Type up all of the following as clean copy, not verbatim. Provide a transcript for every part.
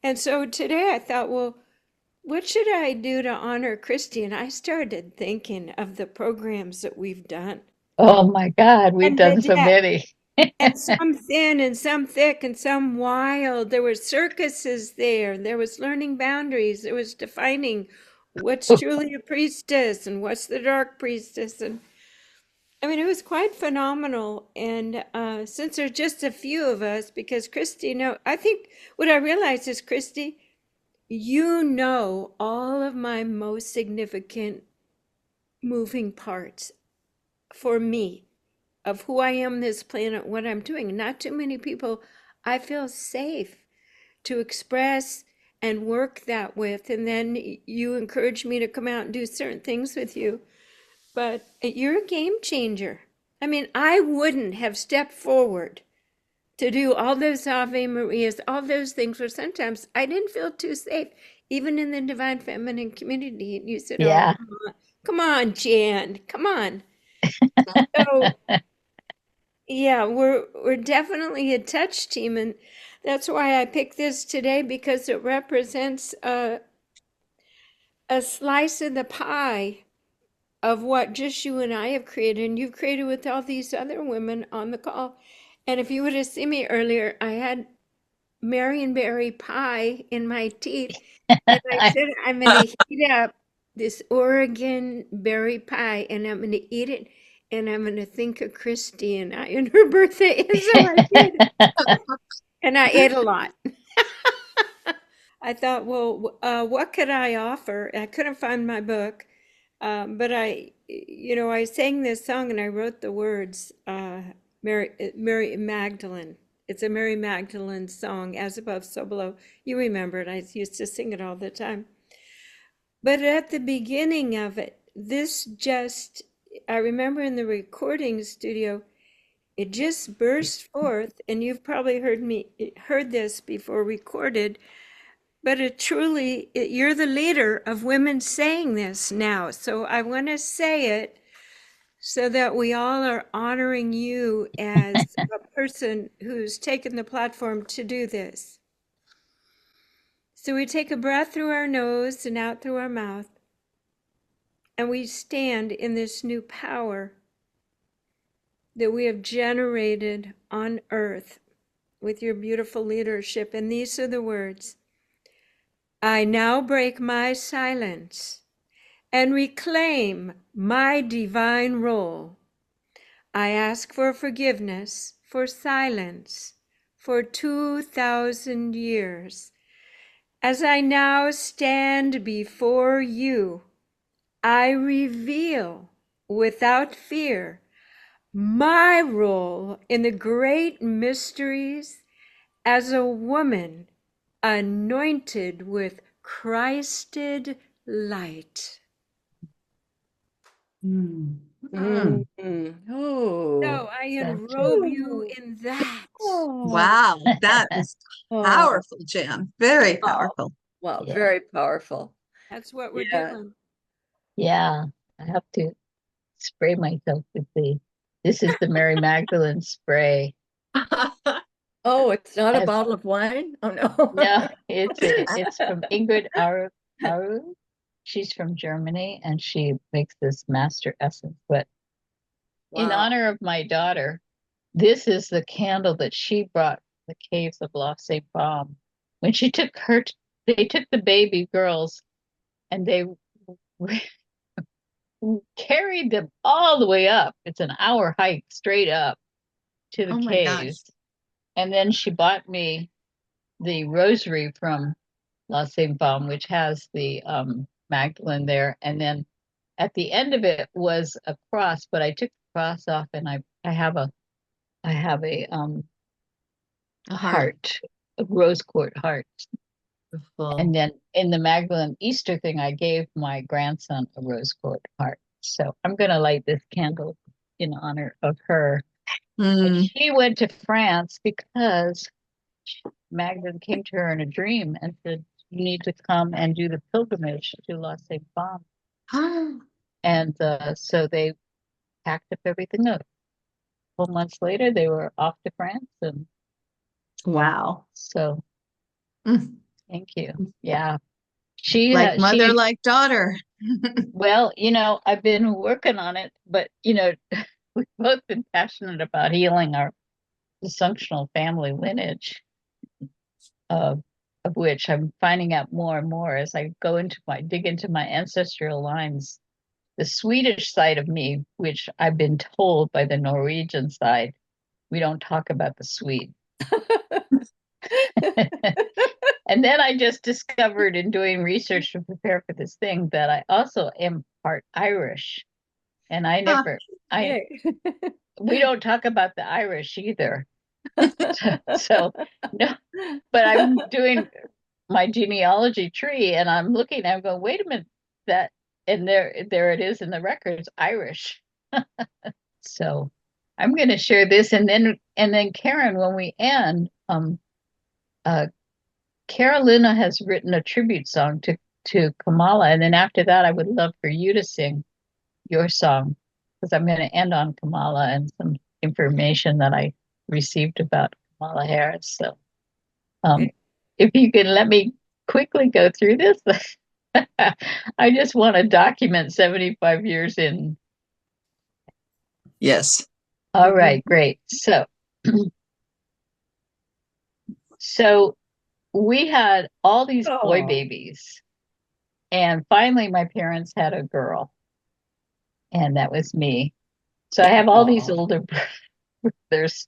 And so today I thought, well, what should I do to honor Christy? And I started thinking of the programs that we've done. Oh my God, we've And the done so debt. many. And some thin and some thick and some wild. There were circuses there. There was learning boundaries. There was defining what's truly a priestess and what's the dark priestess. And I mean, it was quite phenomenal. And since there's just a few of us, because Christy, no, I think what I realized is, Christy, you know all of my most significant moving parts for me of who I am, this planet, what I'm doing. Not too many people I feel safe to express and work that with. And then you encourage me to come out and do certain things with you. But you're a game changer. I mean, I wouldn't have stepped forward to do all those Ave Marias, all those things where sometimes I didn't feel too safe, even in the Divine Feminine community. And you said, oh, Yeah. come on, Jan, come on. So yeah, we're definitely a touch team, and that's why I picked this today because it represents a slice of the pie of what just you and I have created, and you've created with all these other women on the call. And if you would have seen me earlier, I had Marionberry pie in my teeth, and I said I'm going to heat up this Oregon berry pie, and I'm going to eat it, and I'm going to think of Christy and I and her birthday. And so I did, and I ate a lot. I thought, well, what could I offer? I couldn't find my book, but I sang this song and I wrote the words, Mary Magdalene. It's a Mary Magdalene song, As Above, So Below. You remember it. I used to sing it all the time. But at the beginning of it, I remember in the recording studio, it just burst forth, and you've probably heard this before recorded, but you're the leader of women saying this now. So I want to say it so that we all are honoring you as a person who's taken the platform to do this. So we take a breath through our nose and out through our mouth, and we stand in this new power that we have generated on earth with your beautiful leadership. And these are the words: I now break my silence and reclaim my divine role. I ask for forgiveness for silence for 2,000 years. As I now stand before you, I reveal without fear my role in the great mysteries as a woman anointed with Christed light. Mm. Mm. So Oh, I That's enrobe you in that. oh, Wow, that is oh, powerful, Jan. Very wow, powerful. wow, yeah. very powerful. That's what we're Yeah. doing. Yeah. I have to spray myself with this is the Mary Magdalene spray. Oh, it's not a I've, bottle of wine? Oh no. no, it's from Ingrid Aru. She's from Germany and she makes this master essence. But in Wow. honor of my daughter, this is the candle that she brought from the caves of Lost St. Balm. When they took the baby girls and they carried them all the way up. It's an hour hike straight up to the Oh my gosh. caves. And then she bought me the rosary from La Sainte Femme, which has the Magdalene there. And then at the end of it was a cross, but I took the cross off and I have A a heart. heart, a rose quartz heart. And Beautiful. then in the Magdalene Easter thing, I gave my grandson a rose quartz heart. So I'm gonna light this candle in honor of her. And Mm. she went to France because Magdalene came to her in a dream and said, "You need to come and do the pilgrimage to La Sainte Femme." And so they packed up everything up. 4 months later, they were off to France. And Wow. so, Mm. Thank you. Yeah. She, Like mother, she, like daughter. well, I've been working on it, but, we've both been passionate about healing our dysfunctional family lineage, of which I'm finding out more and more as I dig into my ancestral lines. The Swedish side of me, which I've been told by the Norwegian side, we don't talk about the Swede. And then I just discovered in doing research to prepare for this thing that I also am part Irish. And Yay. we don't talk about the Irish either. So no, but I'm doing my genealogy tree and I'm going, wait a minute, and there it is in the records, Irish. So I'm going to share this, and then Karen, when we end, Carolina has written a tribute song to Kamala, and then after that, I would love for you to sing your song because I'm going to end on Kamala and some information that I received about Kamala Harris. So, if you can let me quickly go through this, I just want to document 75 years in. Yes. All right, great. So we had all these boy Oh. babies, and finally my parents had a girl, and that was me. So I have all these Aw. older brothers.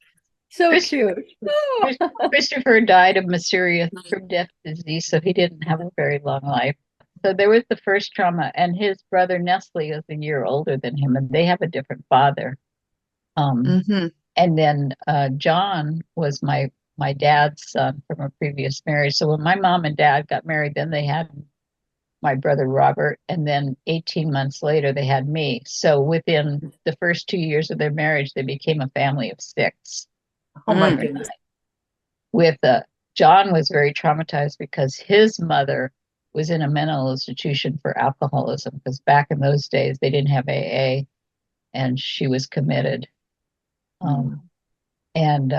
So Chris- cute. Oh. Christopher died of mysterious death disease, so he didn't have a very long life. So there was the first trauma, and his brother Nestle is a year older than him, and they have a different father. Hmm. And then John was my dad's son from a previous marriage. So when my mom and dad got married, then they had my brother Robert, and then 18 months later they had me. So within the first 2 years of their marriage, they became a family of six. Oh my Mm. goodness. With John was very traumatized because his mother was in a mental institution for alcoholism, because back in those days they didn't have AA, and she was committed. And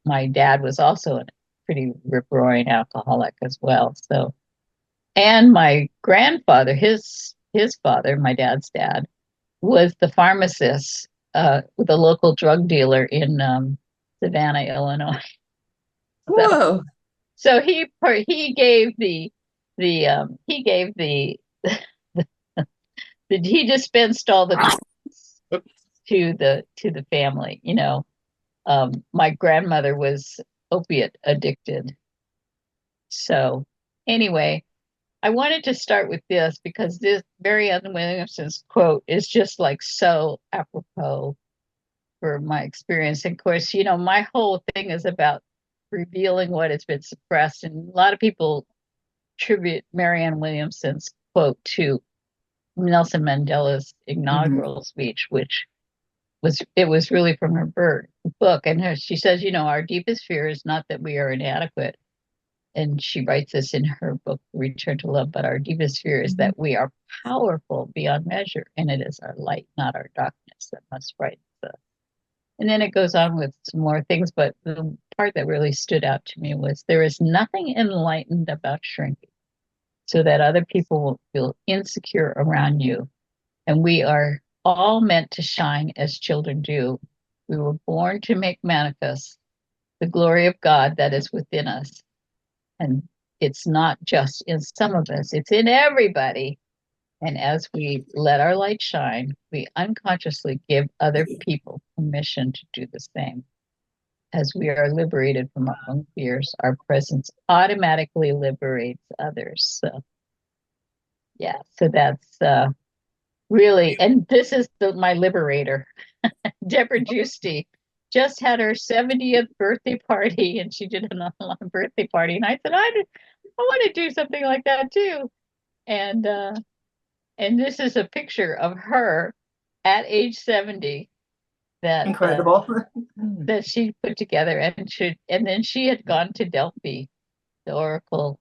my dad was also a pretty rip-roaring alcoholic as well. So, and my grandfather, his father, my dad's dad, was the pharmacist with a local drug dealer in Savannah, Illinois. So, Whoa. so he gave he gave he dispensed all the to the family. My grandmother was opiate addicted. So anyway, I wanted to start with this because this Marianne Williamson's quote is just like so apropos for my experience. And of course, my whole thing is about revealing what has been suppressed. And a lot of people attribute Marianne Williamson's quote to Nelson Mandela's inaugural speech, which was really from her book. And she says, our deepest fear is not that we are inadequate. And she writes this in her book, Return to Love, but our deepest fear is that we are powerful beyond measure, and it is our light, not our darkness, that must frighten us. And then it goes on with some more things, but the part that really stood out to me was there is nothing enlightened about shrinking so that other people will feel insecure around you. And we are all meant to shine as children do. We were born to make manifest the glory of God that is within us. And it's not just in some of us, it's in everybody. And as we let our light shine, we unconsciously give other people permission to do the same. As we are liberated from our own fears, our presence automatically liberates others. So, yeah, so that's really, and this is my liberator. Deborah Giusti just had her 70th birthday party, and she did an online birthday party. And I said, I want to do something like that too. And this is a picture of her at age 70 that Incredible. that she put together, and then she had gone to Delphi, the oracle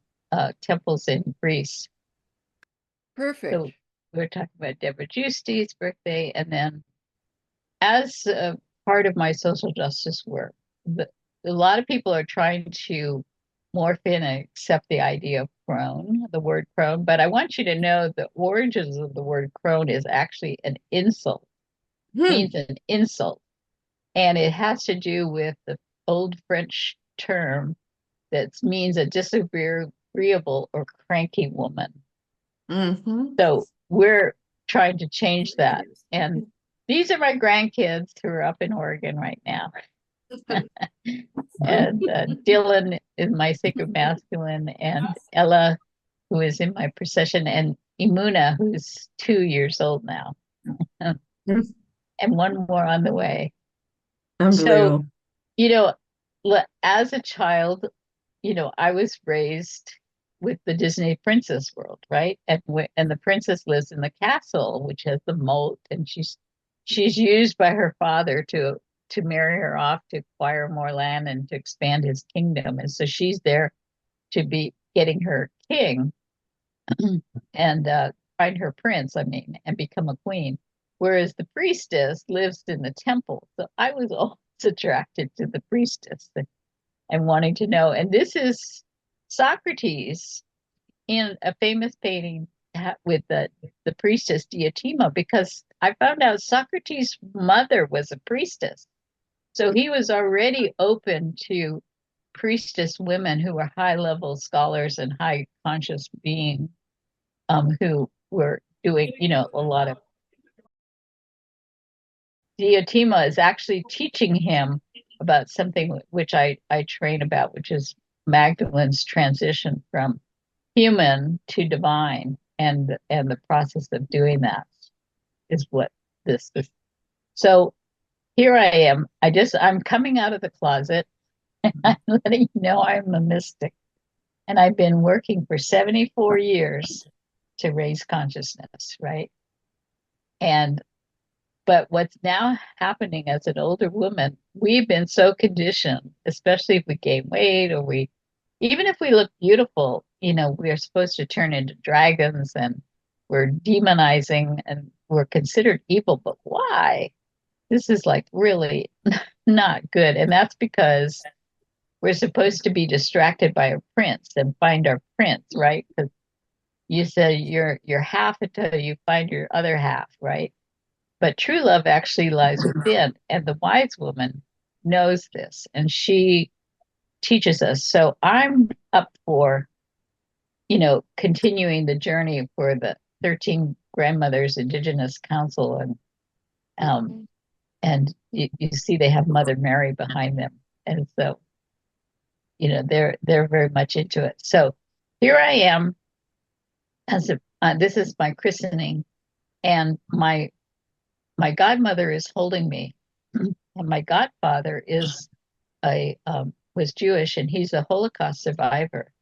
temples in Greece. Perfect. So we're talking about Deborah Giusti's birthday, and then as part of my social justice work, a lot of people are trying to morph in and accept the idea of crone, the word crone. But I want you to know the origins of the word crone is actually an insult, means an insult. And it has to do with the old French term that means a disagreeable or cranky woman. Mm-hmm. So we're trying to change that. And these are my grandkids who are up in Oregon right now. And Dylan is my sacred masculine, and Ella, who is in my procession, and Imuna, who's 2 years old now, and one more on the way. So, Unbelievable. you know, as a child, I was raised with the Disney princess world, right? And the princess lives in the castle, which has the moat, and she's used by her father to marry her off to acquire more land and to expand his kingdom. And so she's there to be getting her king and find her prince, I mean, and become a queen. Whereas the priestess lives in the temple. So I was always attracted to the priestess and wanting to know. And this is Socrates in a famous painting with the priestess Diotima, because I found out Socrates' mother was a priestess. So he was already open to priestess women who were high level scholars and high conscious beings who were doing, a lot of. Diotima is actually teaching him about something which I train about, which is Magdalene's transition from human to divine, and the process of doing that is what this is. So here I am. I'm coming out of the closet and I'm letting you know I'm a mystic. And I've been working for 74 years to raise consciousness, right? But what's now happening as an older woman, we've been so conditioned, especially if we gain weight or even if we look beautiful, we're supposed to turn into dragons and we're demonizing and we're considered evil. But why? This is like really not good. And that's because we're supposed to be distracted by a prince and find our prince, right? Because you said you're half until you find your other half, right? But true love actually lies within. And the wise woman knows this and she teaches us. So I'm up for, continuing the journey for the 13 Grandmothers Indigenous Council. And you see they have Mother Mary behind them. And so, they're very much into it. So here I am this is my christening, and my godmother is holding me, and my godfather was Jewish, and he's a Holocaust survivor.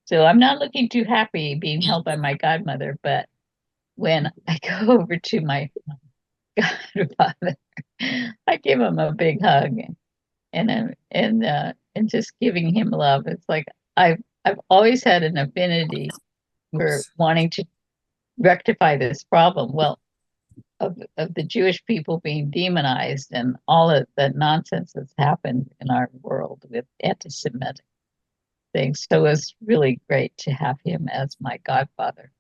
So I'm not looking too happy being held by my godmother, but when I go over to my godfather, I give him a big hug and just giving him love. It's like I've always had an affinity for wanting to rectify this problem. Well, of the Jewish people being demonized and all of the nonsense that's happened in our world with anti-Semitic things. So it was really great to have him as my godfather.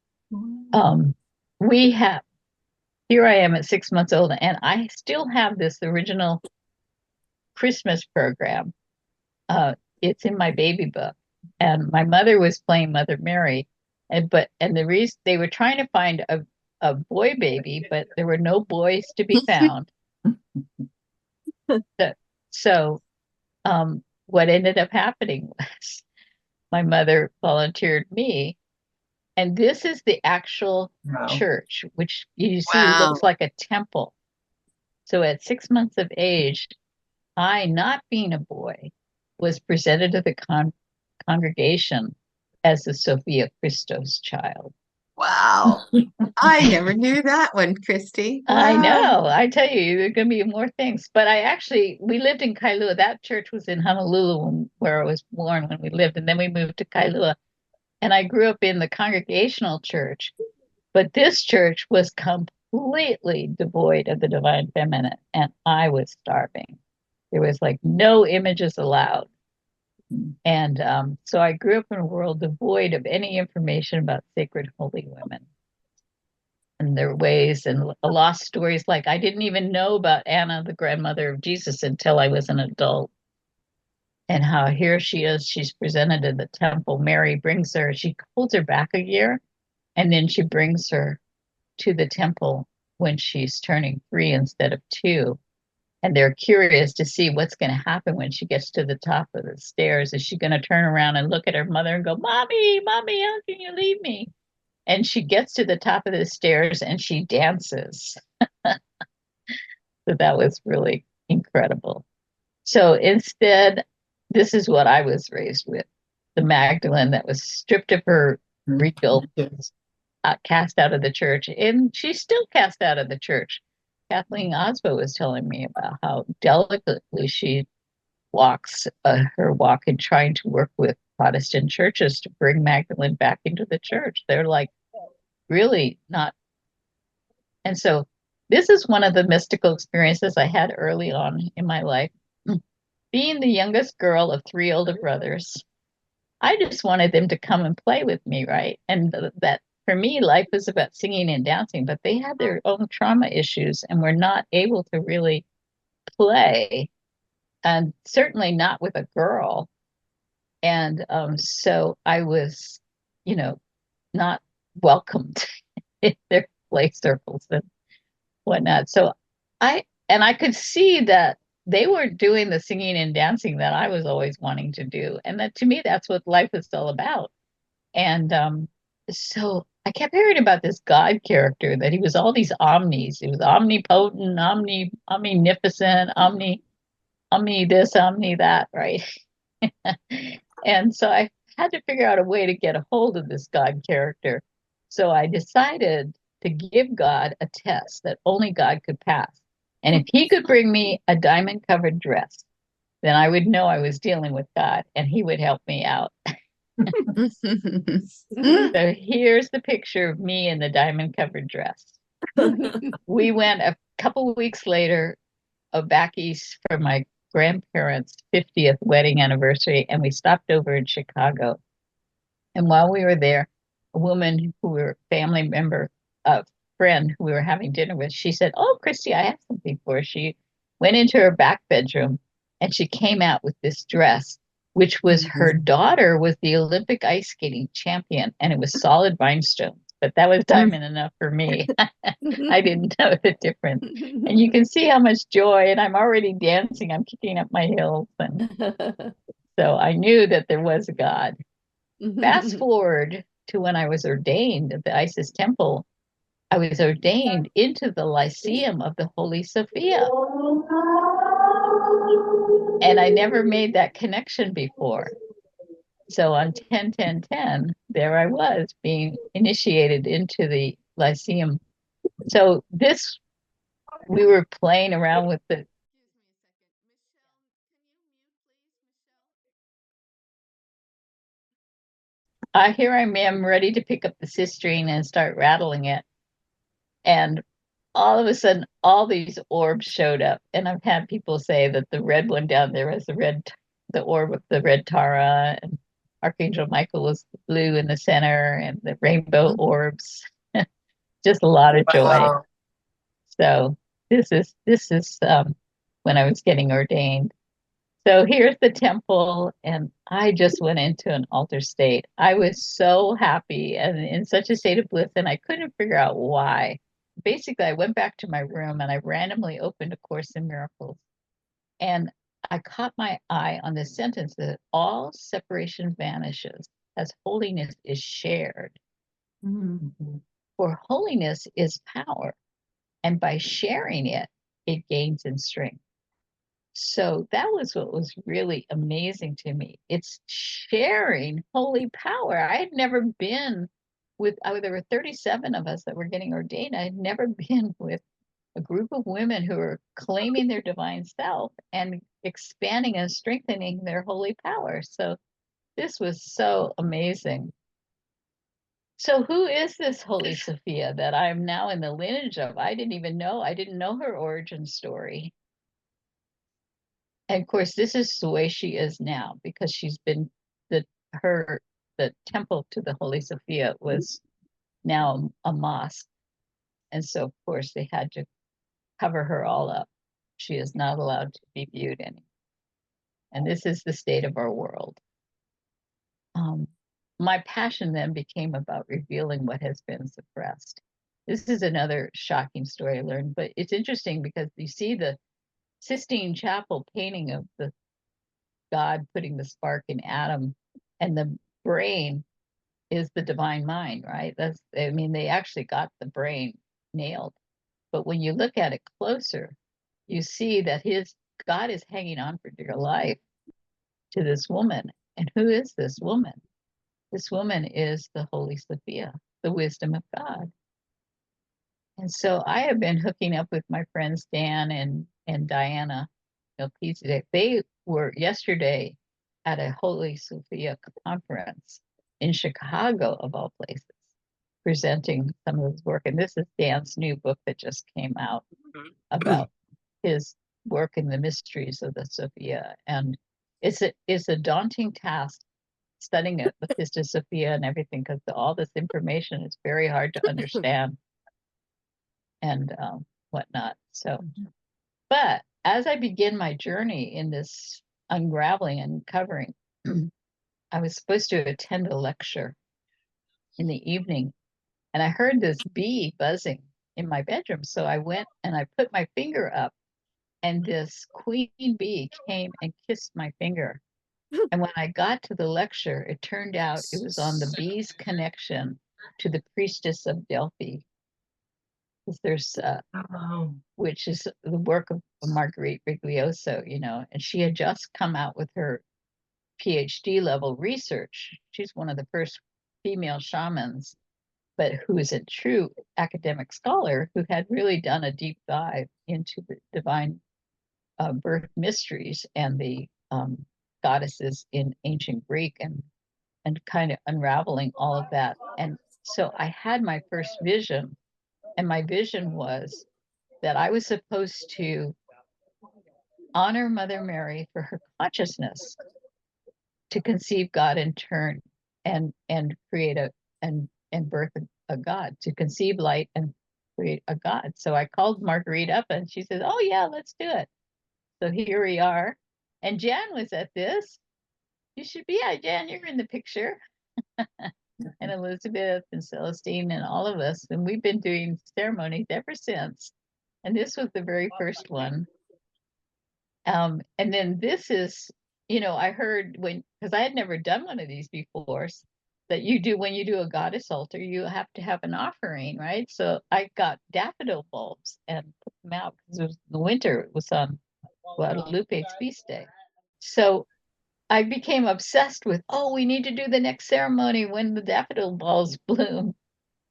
We have, here I am at 6 months old, and I still have this original Christmas program. It's in my baby book, and my mother was playing Mother Mary, and the reason they were trying to find a boy baby, but there were no boys to be found. So what ended up happening was my mother volunteered me, and this is the actual church, which you see looks like a temple. So at 6 months of age, I, not being a boy, was presented to the congregation as the Sophia Christos child. Wow. I never knew that one, Christy. Wow. I know. I tell you, there are going to be more things. But we lived in Kailua. That church was in Honolulu where I was born when we lived. And then we moved to Kailua. And I grew up in the Congregational church. But this church was completely devoid of the divine feminine. And I was starving. There was like no images allowed. And so I grew up in a world devoid of any information about sacred holy women and their ways, and lost stories. Like I didn't even know about Anna, the grandmother of Jesus, until I was an adult. And how here she is, she's presented in the temple. Mary brings her, she holds her back a year, and then she brings her to the temple when she's turning 3 instead of 2. And they're curious to see what's going to happen when she gets to the top of the stairs. Is she going to turn around and look at her mother and go, Mommy, Mommy, how can you leave me? And she gets to the top of the stairs and she dances. So that was really incredible. So instead, this is what I was raised with, the Magdalene that was stripped of her regal, cast out of the church, and she's still cast out of the church. Kathleen Osbo was telling me about how delicately she walks her walk in trying to work with Protestant churches to bring Magdalene back into the church. They're like really not. And so this is one of the mystical experiences I had early on in my life. Being the youngest girl of 3 older brothers, I just wanted them to come and play with me, right? And that for me, life was about singing and dancing, but they had their own trauma issues and were not able to really play, and certainly not with a girl. And so I was, you know, not welcomed in their play circles and whatnot. So I could see that they were doing the singing and dancing that I was always wanting to do. And that to me, that's what life is all about. And so I kept hearing about this God character, that he was all these omnis. He was omnipotent, omnificent, omni this, omni that, right? And so I had to figure out a way to get a hold of this God character. So I decided to give God a test that only God could pass. And if he could bring me a diamond covered dress, then I would know I was dealing with God and he would help me out. So here's the picture of me in the diamond covered dress. We went a couple of weeks later back east for my grandparents' 50th wedding anniversary, and we stopped over in Chicago. And while we were there, a woman who were a family member, a friend who we were having dinner with, she said, "Oh, Christy, I have something for you." She went into her back bedroom and she came out with this dress, which was her daughter was the Olympic ice skating champion, and it was solid rhinestones. But that was diamond enough for me. I didn't know the difference. And you can see how much joy, and I'm already dancing. I'm kicking up my heels. And so I knew that there was a God. Fast forward to when I was ordained at the Isis Temple. I was ordained into the Lyceum of the Holy Sophia. And I never made that connection before. So on 10-10-10, there I was being initiated into the Lyceum. So this, we were playing around with the. Here I am ready to pick up the sistine and start rattling it. And all of a sudden, all these orbs showed up. And I've had people say that the red one down there was the orb of the red Tara, and Archangel Michael was the blue in the center, and the rainbow orbs. Just a lot of joy. Wow. So this is when I was getting ordained. So here's the temple, and I just went into an altar state. I was so happy and in such a state of bliss, and I couldn't figure out why. Basically, I went back to my room and I randomly opened A Course in Miracles. And I caught my eye on this sentence that all separation vanishes as holiness is shared. Mm-hmm. For holiness is power, and by sharing it, it gains in strength. So that was what was really amazing to me. It's sharing holy power. I had never been with, there were 37 of us that were getting ordained. I had never been with a group of women who were claiming their divine self and expanding and strengthening their holy power. So this was so amazing. So who is this Holy Sophia that I'm now in the lineage of? I didn't even know. I didn't know her origin story. And of course, this is the way she is now because she's been the temple to the Holy Sophia was now a mosque. And so, of course, they had to cover her all up. She is not allowed to be viewed anymore. And this is the state of our world. My passion then became about revealing what has been suppressed. This is another shocking story I learned, but it's interesting because you see the Sistine Chapel painting of the God putting the spark in Adam, and the brain is the divine mind, right? I mean, they actually got the brain nailed. But when you look at it closer, you see that God is hanging on for dear life to this woman. And who is this woman? This woman is the Holy Sophia, the wisdom of God. And so I have been hooking up with my friends Dan and Diana Melchizedek. They were yesterday at a Holy Sophia conference in Chicago, of all places, presenting some of his work. And this is Dan's new book that just came out about his work in the mysteries of the Sophia. And it's a daunting task studying it, the Priestess Sophia and everything, because all this information is very hard to understand and whatnot. So, but as I begin my journey in this unraveling and covering, I was supposed to attend a lecture in the evening, and I heard this bee buzzing in my bedroom. So I went and I put my finger up, and this queen bee came and kissed my finger. And when I got to the lecture, it turned out it was on the bee's connection to the priestess of Delphi. There's which is the work of Marguerite Riglioso, and she had just come out with her PhD level research. She's one of the first female shamans, but who is a true academic scholar who had really done a deep dive into the divine birth mysteries and the goddesses in ancient Greek and kind of unraveling all of that. And so I had my first vision, and my vision was that I was supposed to honor Mother Mary for her consciousness to conceive God in turn and create and birth a God, to conceive light and create a God. So I called Marguerite up and she said, "Oh yeah, let's do it." So here we are. And Jan was at this. You should be, Jan, you're in the picture. And Elizabeth and Celestine and all of us. And we've been doing ceremonies ever since. And this was the very first one. And then this is, I heard because I had never done one of these before, that when you do a goddess altar, you have to have an offering, right? So I got daffodil bulbs and put them out because it was the winter. It was on Guadalupe's feast day. So I became obsessed with, we need to do the next ceremony when the daffodil bulbs bloom.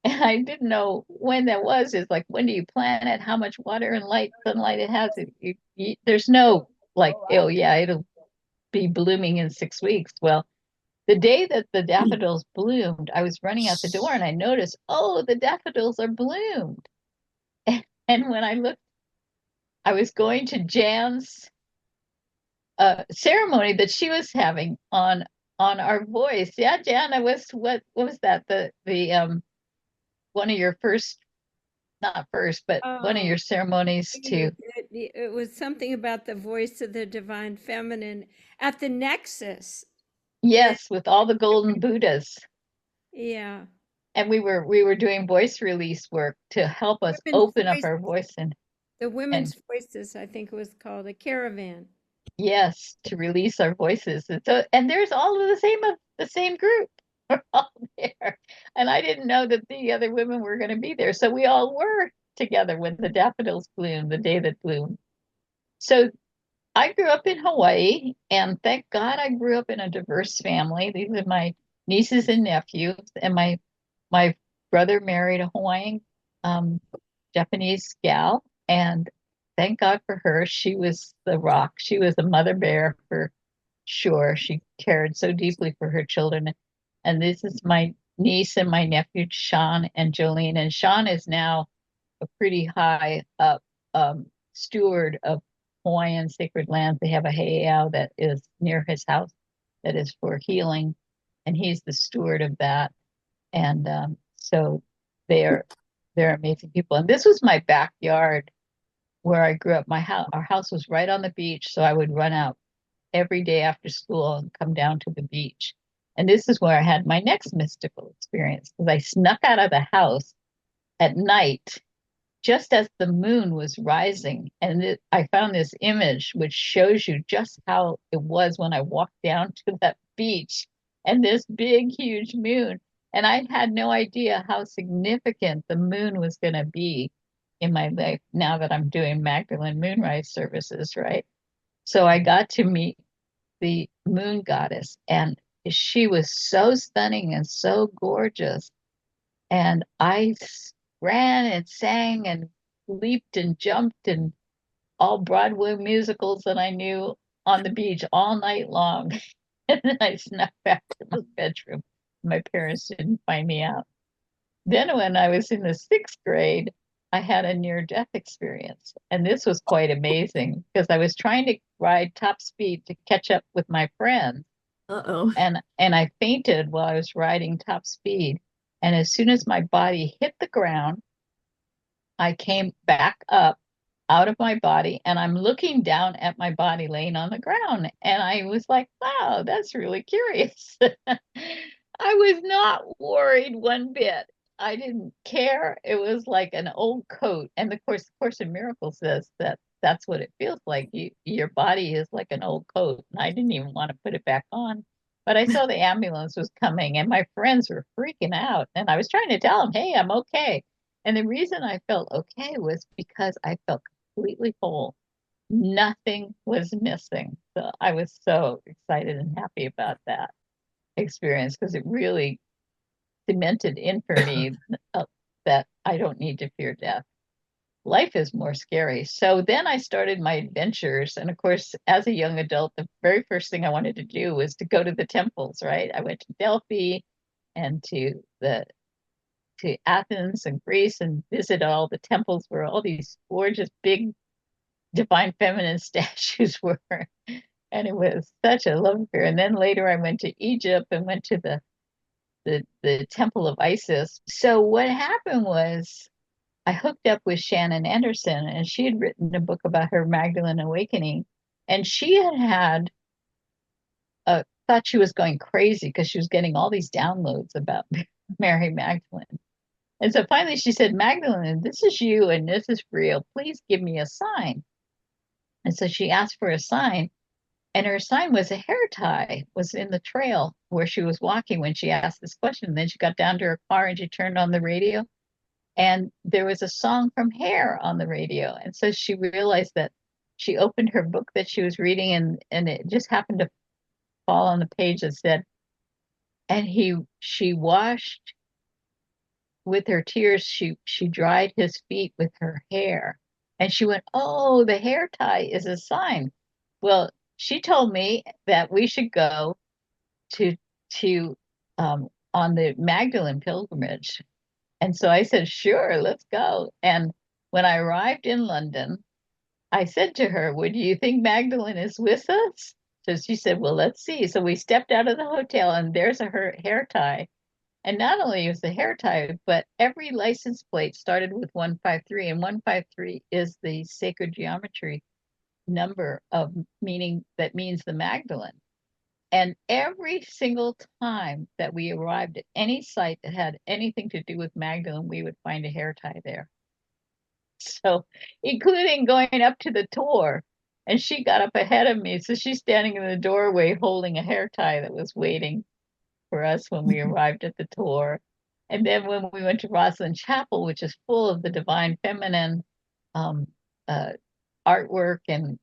And I didn't know when that was. It's like, when do you plant it? How much water and sunlight it has? There's no oh yeah, it'll be blooming in 6 weeks. Well, the day that the daffodils bloomed, I was running out the door and I noticed, the daffodils are bloomed. And when I looked, I was going to Jan's ceremony that she was having on our voice. Yeah, Jan, what was that? The one of your first, not first, but one of your ceremonies too. It was something about the voice of the divine feminine at the Nexus. Yes, with all the golden Buddhas. Yeah. And we were doing voice release work to help us open up our voice the women's voices, I think it was called a caravan. Yes, to release our voices. And there's all of the same group. We're all there. And I didn't know that the other women were going to be there. So we all were together when the daffodils bloomed, the day that bloomed. So I grew up in Hawaii, and thank God I grew up in a diverse family. These are my nieces and nephews, and my brother married a Hawaiian Japanese gal, and thank God for her. She was the rock. She was a mother bear for sure. She cared so deeply for her children. And this is my niece and my nephew, Sean and Jolene. And Sean is now a pretty high up steward of Hawaiian sacred lands. They have a heiau that is near his house that is for healing, and he's the steward of that. And so they're they're amazing people. And this was my backyard where I grew up. Our house was right on the beach, so I would run out every day after school and come down to the beach. And this is where I had my next mystical experience because I snuck out of the house at night just as the moon was rising. And I found this image which shows you just how it was when I walked down to that beach and this big, huge moon. And I had no idea how significant the moon was going to be in my life now that I'm doing Magdalene moonrise services, right? So I got to meet the moon goddess, and she was so stunning and so gorgeous. And ran and sang and leaped and jumped and all Broadway musicals that I knew on the beach all night long. And then I snuck back to the bedroom. My parents didn't find me out. Then, when I was in the sixth grade, I had a near-death experience. And this was quite amazing because I was trying to ride top speed to catch up with my friends. Uh-oh. And I fainted while I was riding top speed. And as soon as my body hit the ground, I came back up out of my body and I'm looking down at my body laying on the ground. And I was like, wow, that's really curious. I was not worried one bit. I didn't care. It was like an old coat. And of course, Course in Miracles says that that's what it feels like. Your body is like an old coat. And I didn't even want to put it back on. But I saw the ambulance was coming and my friends were freaking out. And I was trying to tell them, hey, I'm okay. And the reason I felt okay was because I felt completely whole. Nothing was missing. So I was so excited and happy about that experience because it really cemented in for me that I don't need to fear death. Life is more scary. So then I started my adventures. And of course, as a young adult, the very first thing I wanted to do was to go to the temples, right? I went to Delphi and to Athens and Greece and visit all the temples where all these gorgeous big divine feminine statues were. And it was such a love affair. And then later I went to Egypt and went to the temple of Isis. So what happened was I hooked up with Shannon Anderson, and she had written a book about her Magdalene awakening. And she had thought she was going crazy because she was getting all these downloads about Mary Magdalene. And so finally she said, Magdalene, this is you and this is real. Please give me a sign. And so she asked for a sign, and her sign was a hair tie, was in the trail where she was walking when she asked this question. And then she got down to her car and she turned on the radio, and there was a song from Hair on the radio. And so she realized that she opened her book that she was reading, and it just happened to fall on the page that said, and she washed with her tears, she dried his feet with her hair. And she went, oh, the hair tie is a sign. Well, she told me that we should go to to on the Magdalene pilgrimage. And so I said, sure, let's go. And when I arrived in London, I said to her, would you think Magdalene is with us? So she said, well, let's see. So we stepped out of the hotel and there's her hair tie. And not only was the hair tie, but every license plate started with 153, and 153 is the sacred geometry number of meaning that means the Magdalene. And every single time that we arrived at any site that had anything to do with Magdalene, we would find a hair tie there. So, including going up to the tour. And she got up ahead of me. So she's standing in the doorway holding a hair tie that was waiting for us when we arrived at the tour. And then when we went to Rosslyn Chapel, which is full of the divine feminine um, artwork and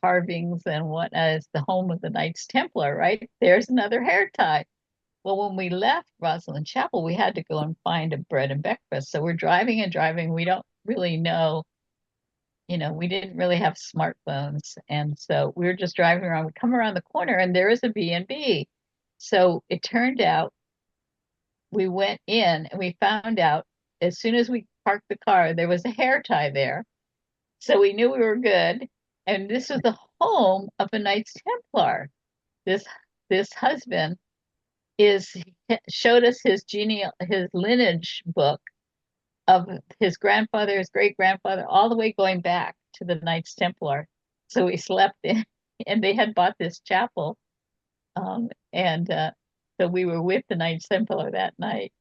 carvings and whatnot, is the home of the Knights Templar, right? There's another hair tie. Well, when we left Rosslyn Chapel, we had to go and find a bread and breakfast. So we're driving and driving. We don't really know, we didn't really have smartphones. And so we were just driving around. We come around the corner and there is a B&B. So it turned out we went in and we found out as soon as we parked the car, there was a hair tie there. So we knew we were good. And this was the home of a Knights Templar. This this husband is showed us his lineage book of his grandfather, his great grandfather, all the way going back to the Knights Templar. So we slept in, and they had bought this chapel, and so we were with the Knights Templar that night.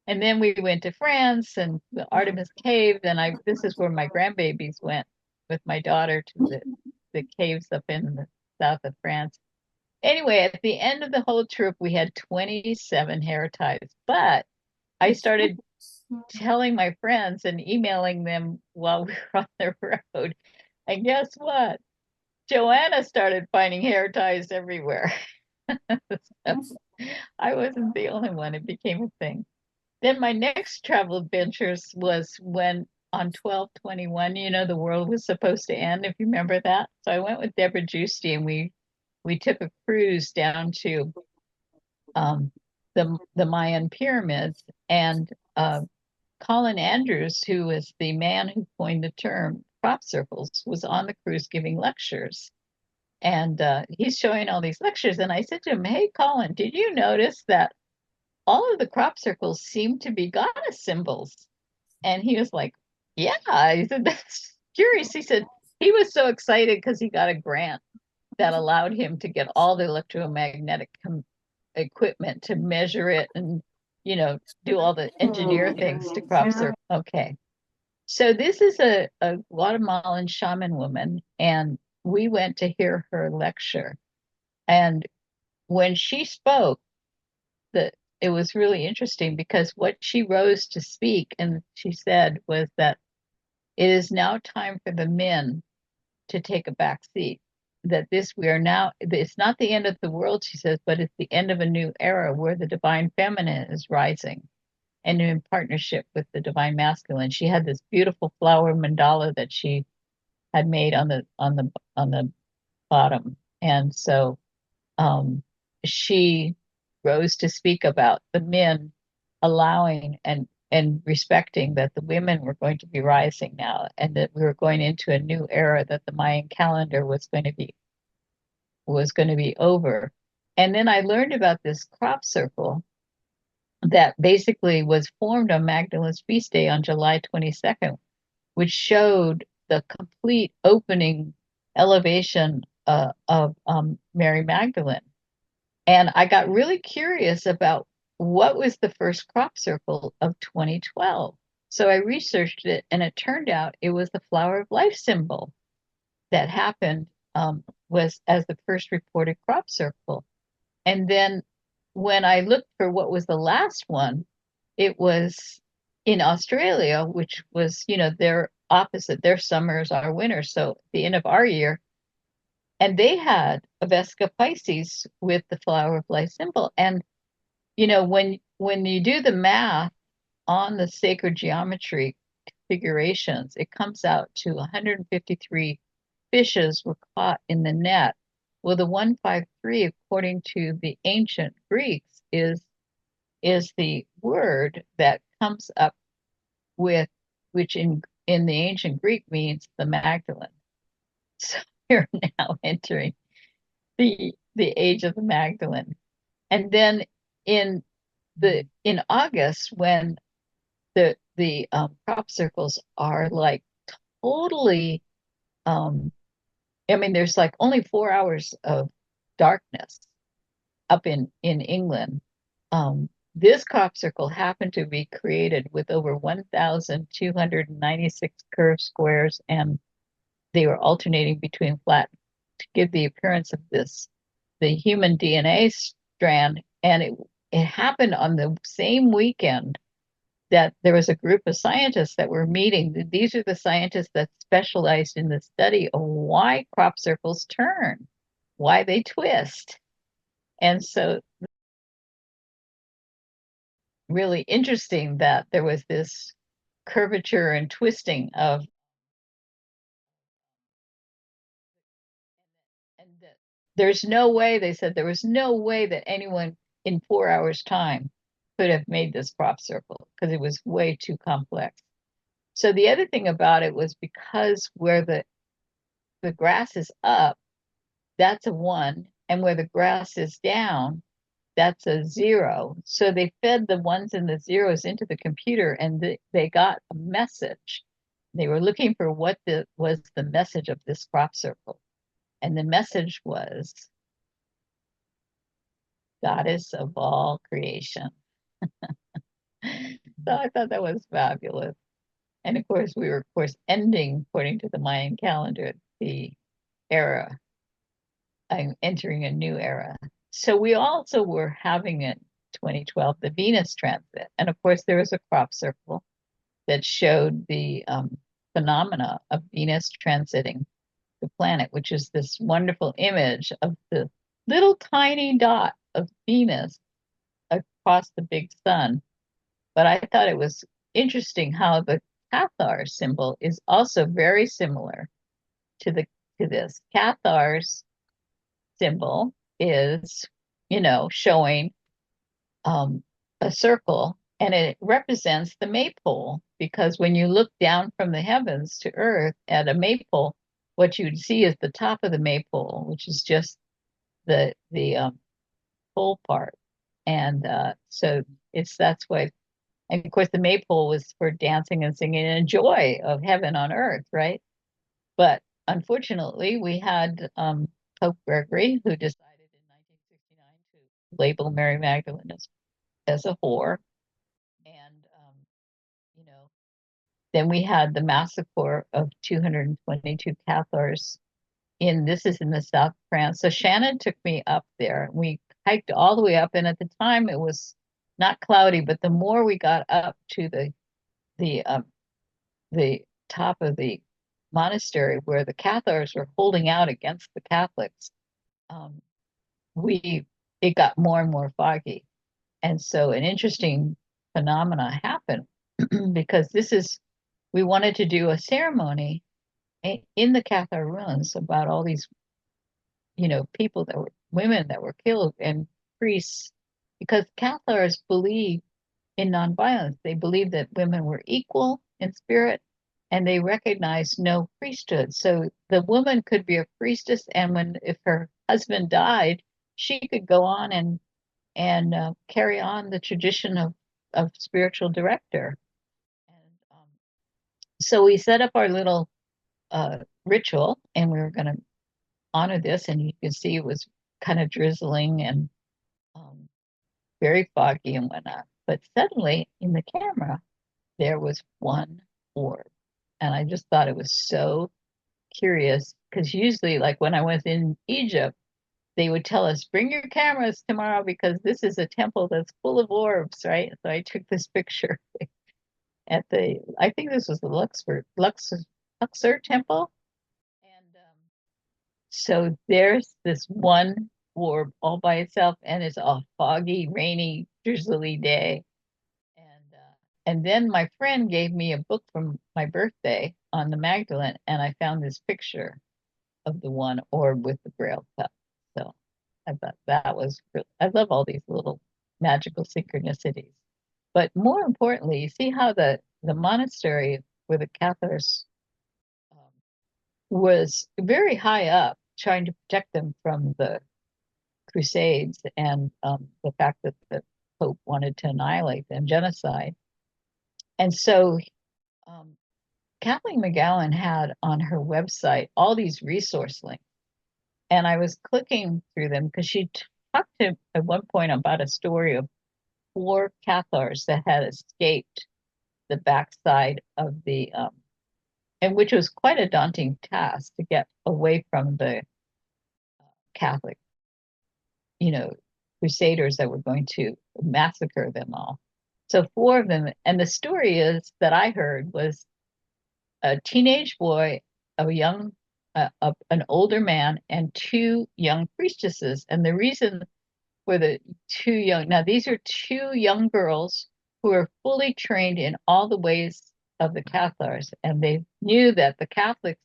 And then we went to France and the Artemis Cave. And this is where my grandbabies went with my daughter to the caves up in the south of France. Anyway, at the end of the whole trip, we had 27 hair ties. But I started telling my friends and emailing them while we were on the road. And guess what? Joanna started finding hair ties everywhere. So I wasn't the only one. It became a thing. Then my next travel adventures was when on 12/21, the world was supposed to end, if you remember that. So I went with Deborah Giusti and we took a cruise down to the Mayan pyramids, and Colin Andrews, who is the man who coined the term crop circles, was on the cruise giving lectures. And he's showing all these lectures. And I said to him, "Hey, Colin, did you notice that all of the crop circles seem to be goddess symbols?" And he was like, "Yeah." He said, "That's curious." He said he was so excited because he got a grant that allowed him to get all the electromagnetic equipment to measure it and, do all the engineer things to crop circles. Okay. So this is a Guatemalan shaman woman, and we went to hear her lecture. And when she spoke, it was really interesting because what she rose to speak and she said was that it is now time for the men to take a back seat. That it's not the end of the world, she says, but it's the end of a new era where the divine feminine is rising and in partnership with the divine masculine. She had this beautiful flower mandala that she had made on the bottom. And so she rose to speak about the men allowing and respecting that the women were going to be rising now, and that we were going into a new era, that the Mayan calendar was going to be over. And then I learned about this crop circle that basically was formed on Magdalene's feast day on July 22nd, which showed the complete opening elevation of Mary Magdalene. And I got really curious about what was the first crop circle of 2012. So I researched it, and it turned out it was the flower of life symbol that happened, was as the first reported crop circle. And then when I looked for what was the last one, it was in Australia, which was, their opposite. Their summers, our winters. So at the end of our year, and they had a Vesca Pisces with the flower of life symbol. And when you do the math on the sacred geometry configurations, it comes out to 153 fishes were caught in the net. Well, the 153, according to the ancient Greeks, is the word that comes up with, which in the ancient Greek means the Magdalene. So we're now entering the age of the Magdalene. And then in August, when the crop circles are like totally, there's like only 4 hours of darkness up in England. This crop circle happened to be created with over 1,296 curved squares, and they were alternating between flat to give the appearance of the human DNA strand. And it happened on the same weekend that there was a group of scientists that were meeting. These are the scientists that specialized in the study of why crop circles turn, why they twist. And so really interesting that there was this curvature and twisting of, and that there's no way, they said there was no way that anyone in 4 hours time could have made this crop circle because it was way too complex. So the other thing about it was because where the the grass is up, that's a 1, and where the grass is down, that's a 0. So they fed the ones and the zeros into the computer, and they got a message. They were looking for what was the message of this crop circle. And the message was, Goddess of all creation. So I thought that was fabulous. And of course, we were, of course, ending, according to the Mayan calendar, the era. I'm entering a new era. So we also were having in 2012 the Venus transit. And of course, there was a crop circle that showed the phenomena of Venus transiting the planet, which is this wonderful image of the little tiny dot of Venus across the big sun. But I thought it was interesting how the Cathar symbol is also very similar to this. Cathar's symbol is, showing a circle, and it represents the maypole, because when you look down from the heavens to earth at a maypole, what you'd see is the top of the maypole, which is just the pole part. And so that's why, and of course the maypole was for dancing and singing and joy of heaven on earth, right? But unfortunately, we had Pope Gregory, who decided in 1969 to label Mary Magdalene as a whore. And, then we had the massacre of 222 Cathars this is in the South of France. So Shannon took me up there. We hiked all the way up, and at the time it was not cloudy, but the more we got up to the top of the monastery where the Cathars were holding out against the Catholics, it got more and more foggy. And so an interesting phenomena happened because we wanted to do a ceremony in the Cathar ruins about all these, people women that were killed, and priests, because Cathars believe in nonviolence. They believe that women were equal in spirit, and they recognize no priesthood. So the woman could be a priestess, and if her husband died, she could go on and carry on the tradition of spiritual director. And so we set up our little ritual, and we were going to honor this, and you can see it was kind of drizzling and very foggy and whatnot. But suddenly in the camera, there was one orb. And I just thought it was so curious, because usually, like when I was in Egypt, they would tell us, bring your cameras tomorrow because this is a temple that's full of orbs, right? So I took this picture I think this was the Luxor temple. And so there's this one orb all by itself, and it's a foggy, rainy, drizzly day. And then my friend gave me a book from my birthday on the Magdalene, and I found this picture of the one orb with the Braille cup. So I thought that was really, I love all these little magical synchronicities. But more importantly, you see how the monastery where the Cathars was very high up, trying to protect them from the Crusades and the fact that the Pope wanted to annihilate them, genocide. And so Kathleen McGowan had on her website all these resource links. And I was clicking through them because she talked to at one point about a story of 4 Cathars that had escaped the backside of and which was quite a daunting task to get away from the Catholic, crusaders that were going to massacre them all. So 4 of them, and the story is that I heard was a teenage boy, an older man, and 2 young priestesses. And the reason for the 2 young, now these are 2 young girls who are fully trained in all the ways of the Cathars, and they knew that the Catholics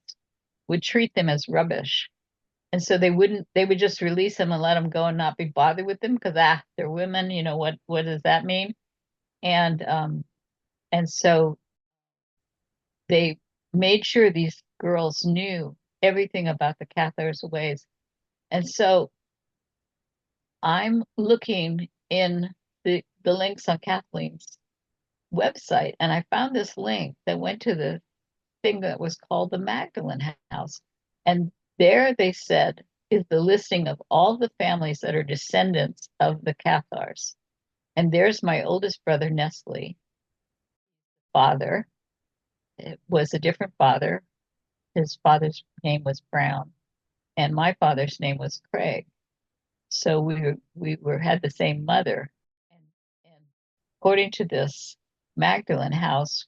would treat them as rubbish. And so they would just release them and let them go and not be bothered with them because they're women, what does that mean? And so they made sure these girls knew everything about the Cathars' ways. And so I'm looking in the links on Kathleen's website, and I found this link that went to the thing that was called the Magdalene House. And there they said is the listing of all the families that are descendants of the Cathars. And there's my oldest brother, Nestle. Father, it was a different father. His father's name was Brown, and my father's name was Craig. So we had the same mother. And according to this Magdalene House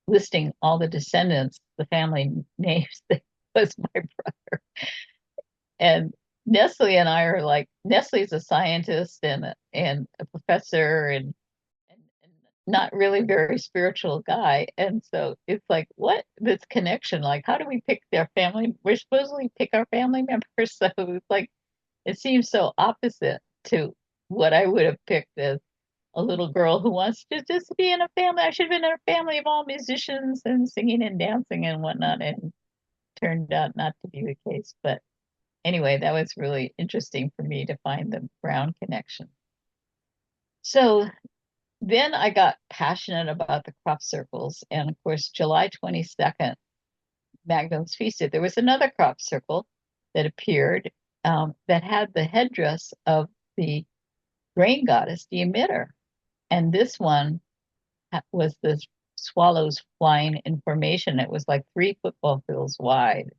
listing all the descendants, the family names, that was my brother. And Nestle and I are like, Nestle's a scientist and a professor and not really very spiritual guy. And so it's like, what this connection? Like, how do we pick their family? We're supposedly pick our family members. So it's like, it seems so opposite to what I would have picked as a little girl who wants to just be in a family. I should have been in a family of all musicians and singing and dancing and whatnot. And turned out not to be the case. But anyway, that was really interesting for me to find the Brown connection. So then I got passionate about the crop circles. And of course, July 22nd, Magdalene's feast, there was another crop circle that appeared that had the headdress of the grain goddess, the emitter. And this one was the swallows flying in formation. It was like 3 football fields wide.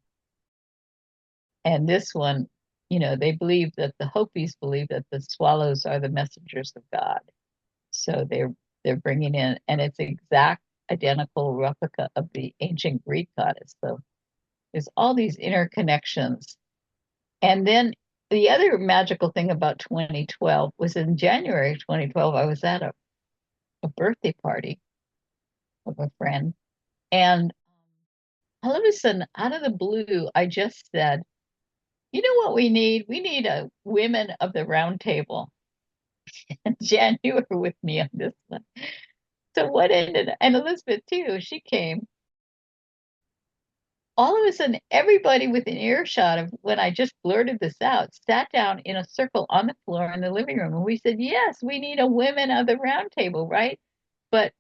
And this one, they believe that the Hopis believe that the swallows are the messengers of God. So they're bringing in, and it's exact identical replica of the ancient Greek goddess. So there's all these interconnections. And then the other magical thing about 2012 was in January 2012, I was at a birthday party of a friend. And all of a sudden, out of the blue, I just said, you know what we need? We need a women of the round table. And Jan, you were with me on this one. So what ended, and Elizabeth too, she came. All of a sudden, everybody within earshot of when I just blurted this out sat down in a circle on the floor in the living room. And we said, yes, we need a women of the round table, right? But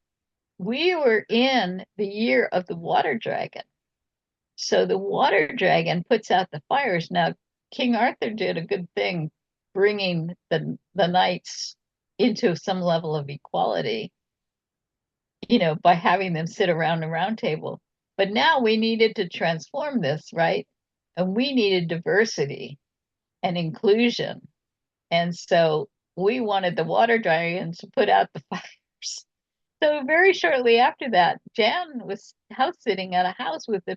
we were in the year of the water dragon. So the water dragon puts out the fires. Now, King Arthur did a good thing bringing the knights into some level of equality, by having them sit around a round table. But now we needed to transform this, right? And we needed diversity and inclusion. And so we wanted the water dragon to put out the fires. So very shortly after that, Jan was house sitting at a house with a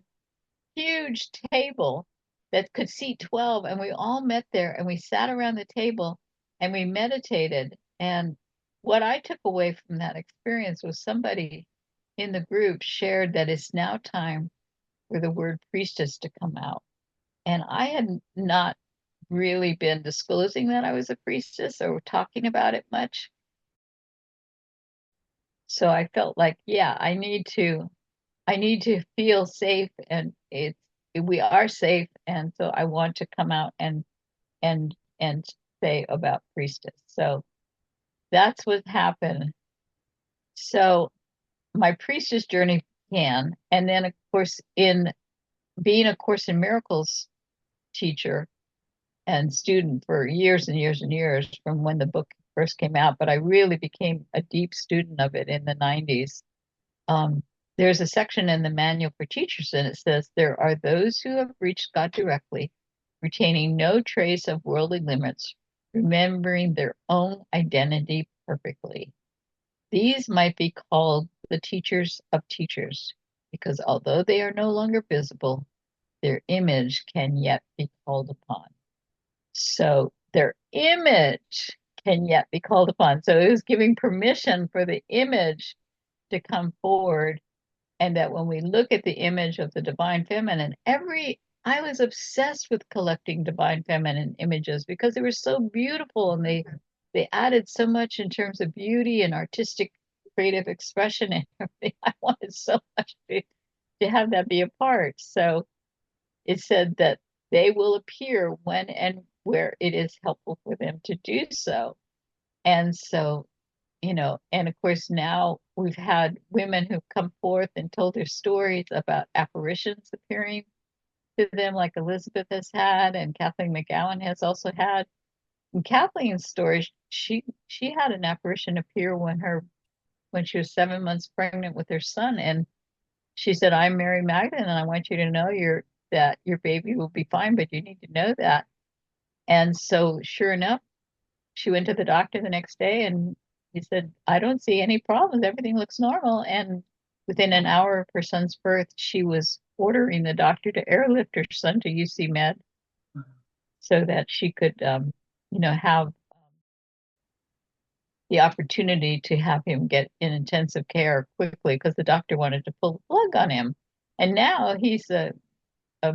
huge table that could seat 12, and we all met there and we sat around the table and we meditated. And what I took away from that experience was somebody in the group shared that it's now time for the word priestess to come out. And I had not really been disclosing that I was a priestess or talking about it much. So I felt like, yeah, I need to feel safe, and we are safe, and so I want to come out and say about priestess. So that's what happened. So my priestess journey began, and then of course in being a Course in Miracles teacher and student for years and years and years from when the book first came out, but I really became a deep student of it in the 90s. There's a section in the manual for teachers, and it says, there are those who have reached God directly, retaining no trace of worldly limits, remembering their own identity perfectly. These might be called the teachers of teachers, because although they are no longer visible, their image can yet be called upon. So their image can yet be called upon. So it was giving permission for the image to come forward. And that when we look at the image of the divine feminine, I was obsessed with collecting divine feminine images because they were so beautiful, and they added so much in terms of beauty and artistic creative expression and everything. I wanted so much to have that be a part. So it said that they will appear when and where it is helpful for them to do so. And so, and of course, now we've had women who've come forth and told their stories about apparitions appearing to them, like Elizabeth has had, and Kathleen McGowan has also had. In Kathleen's story, she had an apparition appear when she was 7 months pregnant with her son, and she said, "I'm Mary Magdalene, and I want you to know that your baby will be fine, but you need to know that." And so, sure enough, she went to the doctor the next day, and he said, "I don't see any problems. Everything looks normal." And within an hour of her son's birth, she was ordering the doctor to airlift her son to UC Med so that she could, have the opportunity to have him get in intensive care quickly because the doctor wanted to pull the plug on him. And now he's a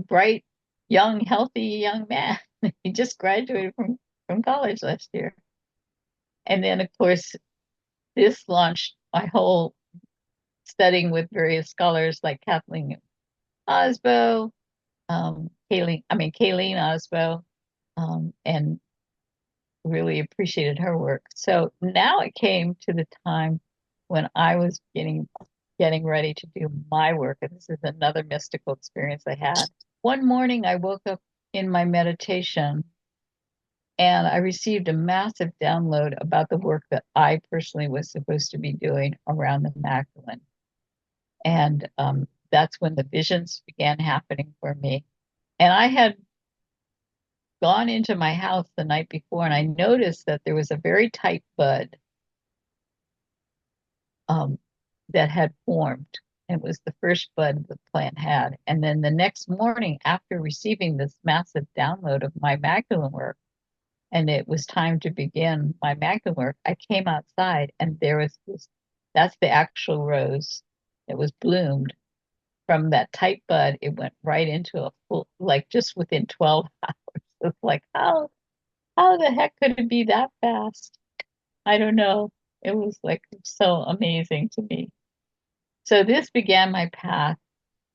bright, young, healthy young man. He just graduated from college last year. And then, of course, this launched my whole studying with various scholars like Kathleen Osbo, Kayleen Osbo, and really appreciated her work. So now it came to the time when I was getting ready to do my work. And this is another mystical experience I had. One morning I woke up in my meditation and I received a massive download about the work that I personally was supposed to be doing around the Magdalene. And that's when the visions began happening for me. And I had gone into my house the night before and I noticed that there was a very tight bud that had formed. It was the first bud the plant had. And then the next morning, after receiving this massive download of my Magdalene work, and it was time to begin my Magdalene work, I came outside and there was that's the actual rose that was bloomed. From that tight bud, it went right into a full, like just within 12 hours. It's like, how the heck could it be that fast? I don't know. It was like so amazing to me. So this began my path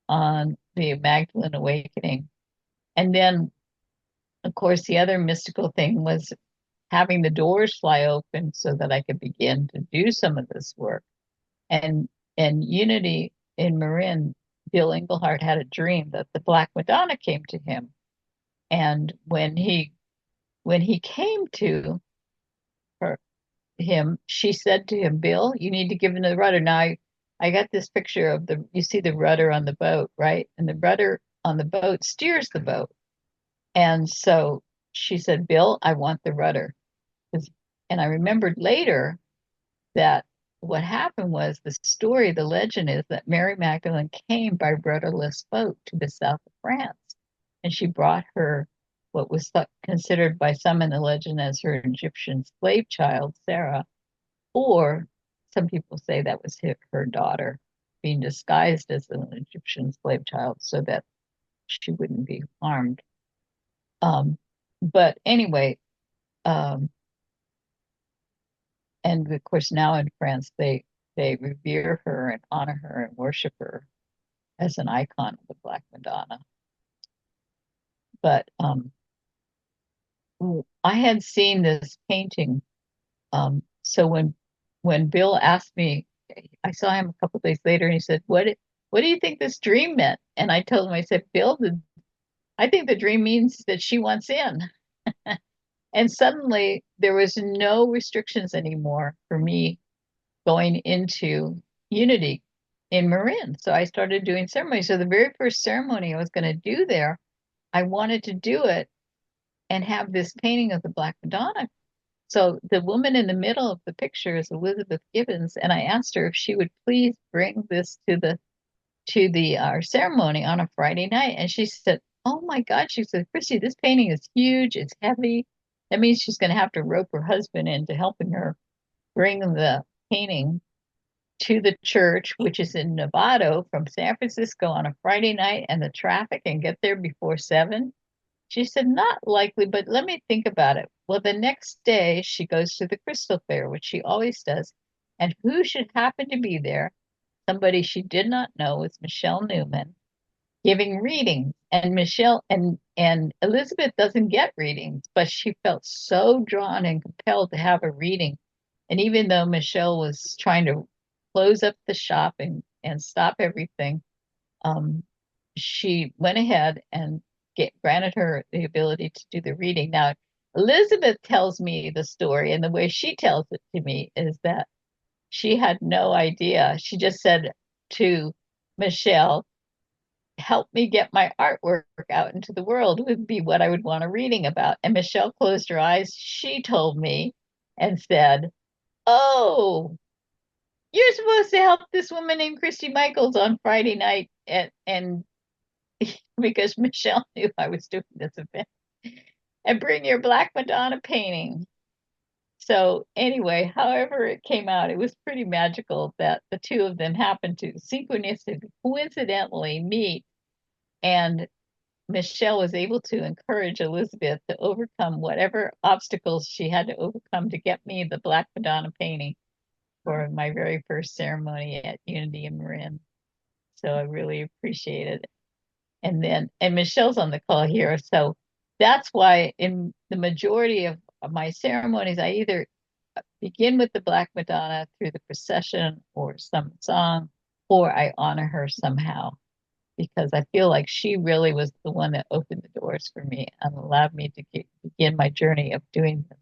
on the Magdalene awakening. And then, of course, the other mystical thing was having the doors fly open so that I could begin to do some of this work. And Unity in Marin, Bill Englehart had a dream that the Black Madonna came to him. And when he came to him, she said to him, "Bill, you need to give him the rudder." Now I got this picture of you see the rudder on the boat, right? And the rudder on the boat steers the boat. And so she said, "Bill, I want the rudder." And I remembered later that what happened was the legend is that Mary Magdalene came by rudderless boat to the south of France. And she brought her what was considered by some in the legend as her Egyptian slave child, Sarah, or some people say that was her daughter being disguised as an Egyptian slave child so that she wouldn't be harmed. But anyway, and of course now in France they revere her and honor her and worship her as an icon of the Black Madonna. But I had seen this painting. So when Bill asked me, I saw him a couple of days later, and he said, "What do you think this dream meant?" And I told him, I said, "Bill, I think the dream means that she wants in." And suddenly there was no restrictions anymore for me going into Unity in Marin. So I started doing ceremonies. So the very first ceremony I was going to do there, I wanted to do it and have this painting of the Black Madonna. So the woman in the middle of the picture is Elizabeth Gibbons, and I asked her if she would please bring this to our ceremony on a Friday night. And she said, "Oh my God," she said, "Christy, this painting is huge. It's heavy. That means she's going to have to rope her husband into helping her bring the painting to the church, which is in Novato from San Francisco on a Friday night, and the traffic and get there before 7." She said, "Not likely, but let me think about it." Well, the next day she goes to the Crystal Fair, which she always does. And who should happen to be there? Somebody she did not know was Michelle Newman giving readings. And Michelle and Elizabeth doesn't get readings, but she felt so drawn and compelled to have a reading. And even though Michelle was trying to close up the shop and stop everything, um, she went ahead and granted her the ability to do the reading. Now, Elizabeth tells me the story, and the way she tells it to me is that she had no idea. She just said to Michelle, help me get my artwork out into the world would be what I would want a reading about. And Michelle closed her eyes. She told me and said, oh, you're supposed to help this woman named Christy Michaels on Friday night. And because Michelle knew I was doing this event, and bring your Black Madonna painting. So anyway, however it came out, it was pretty magical that the two of them happened to synchronistically, coincidentally meet, and Michelle was able to encourage Elizabeth to overcome whatever obstacles she had to overcome to get me the Black Madonna painting for my very first ceremony at Unity in Marin. So I really appreciate it. And Michelle's on the call here. So that's why in the majority of my ceremonies, I either begin with the Black Madonna through the procession or some song, or I honor her somehow, because I feel like she really was the one that opened the doors for me and allowed me to begin my journey of doing this.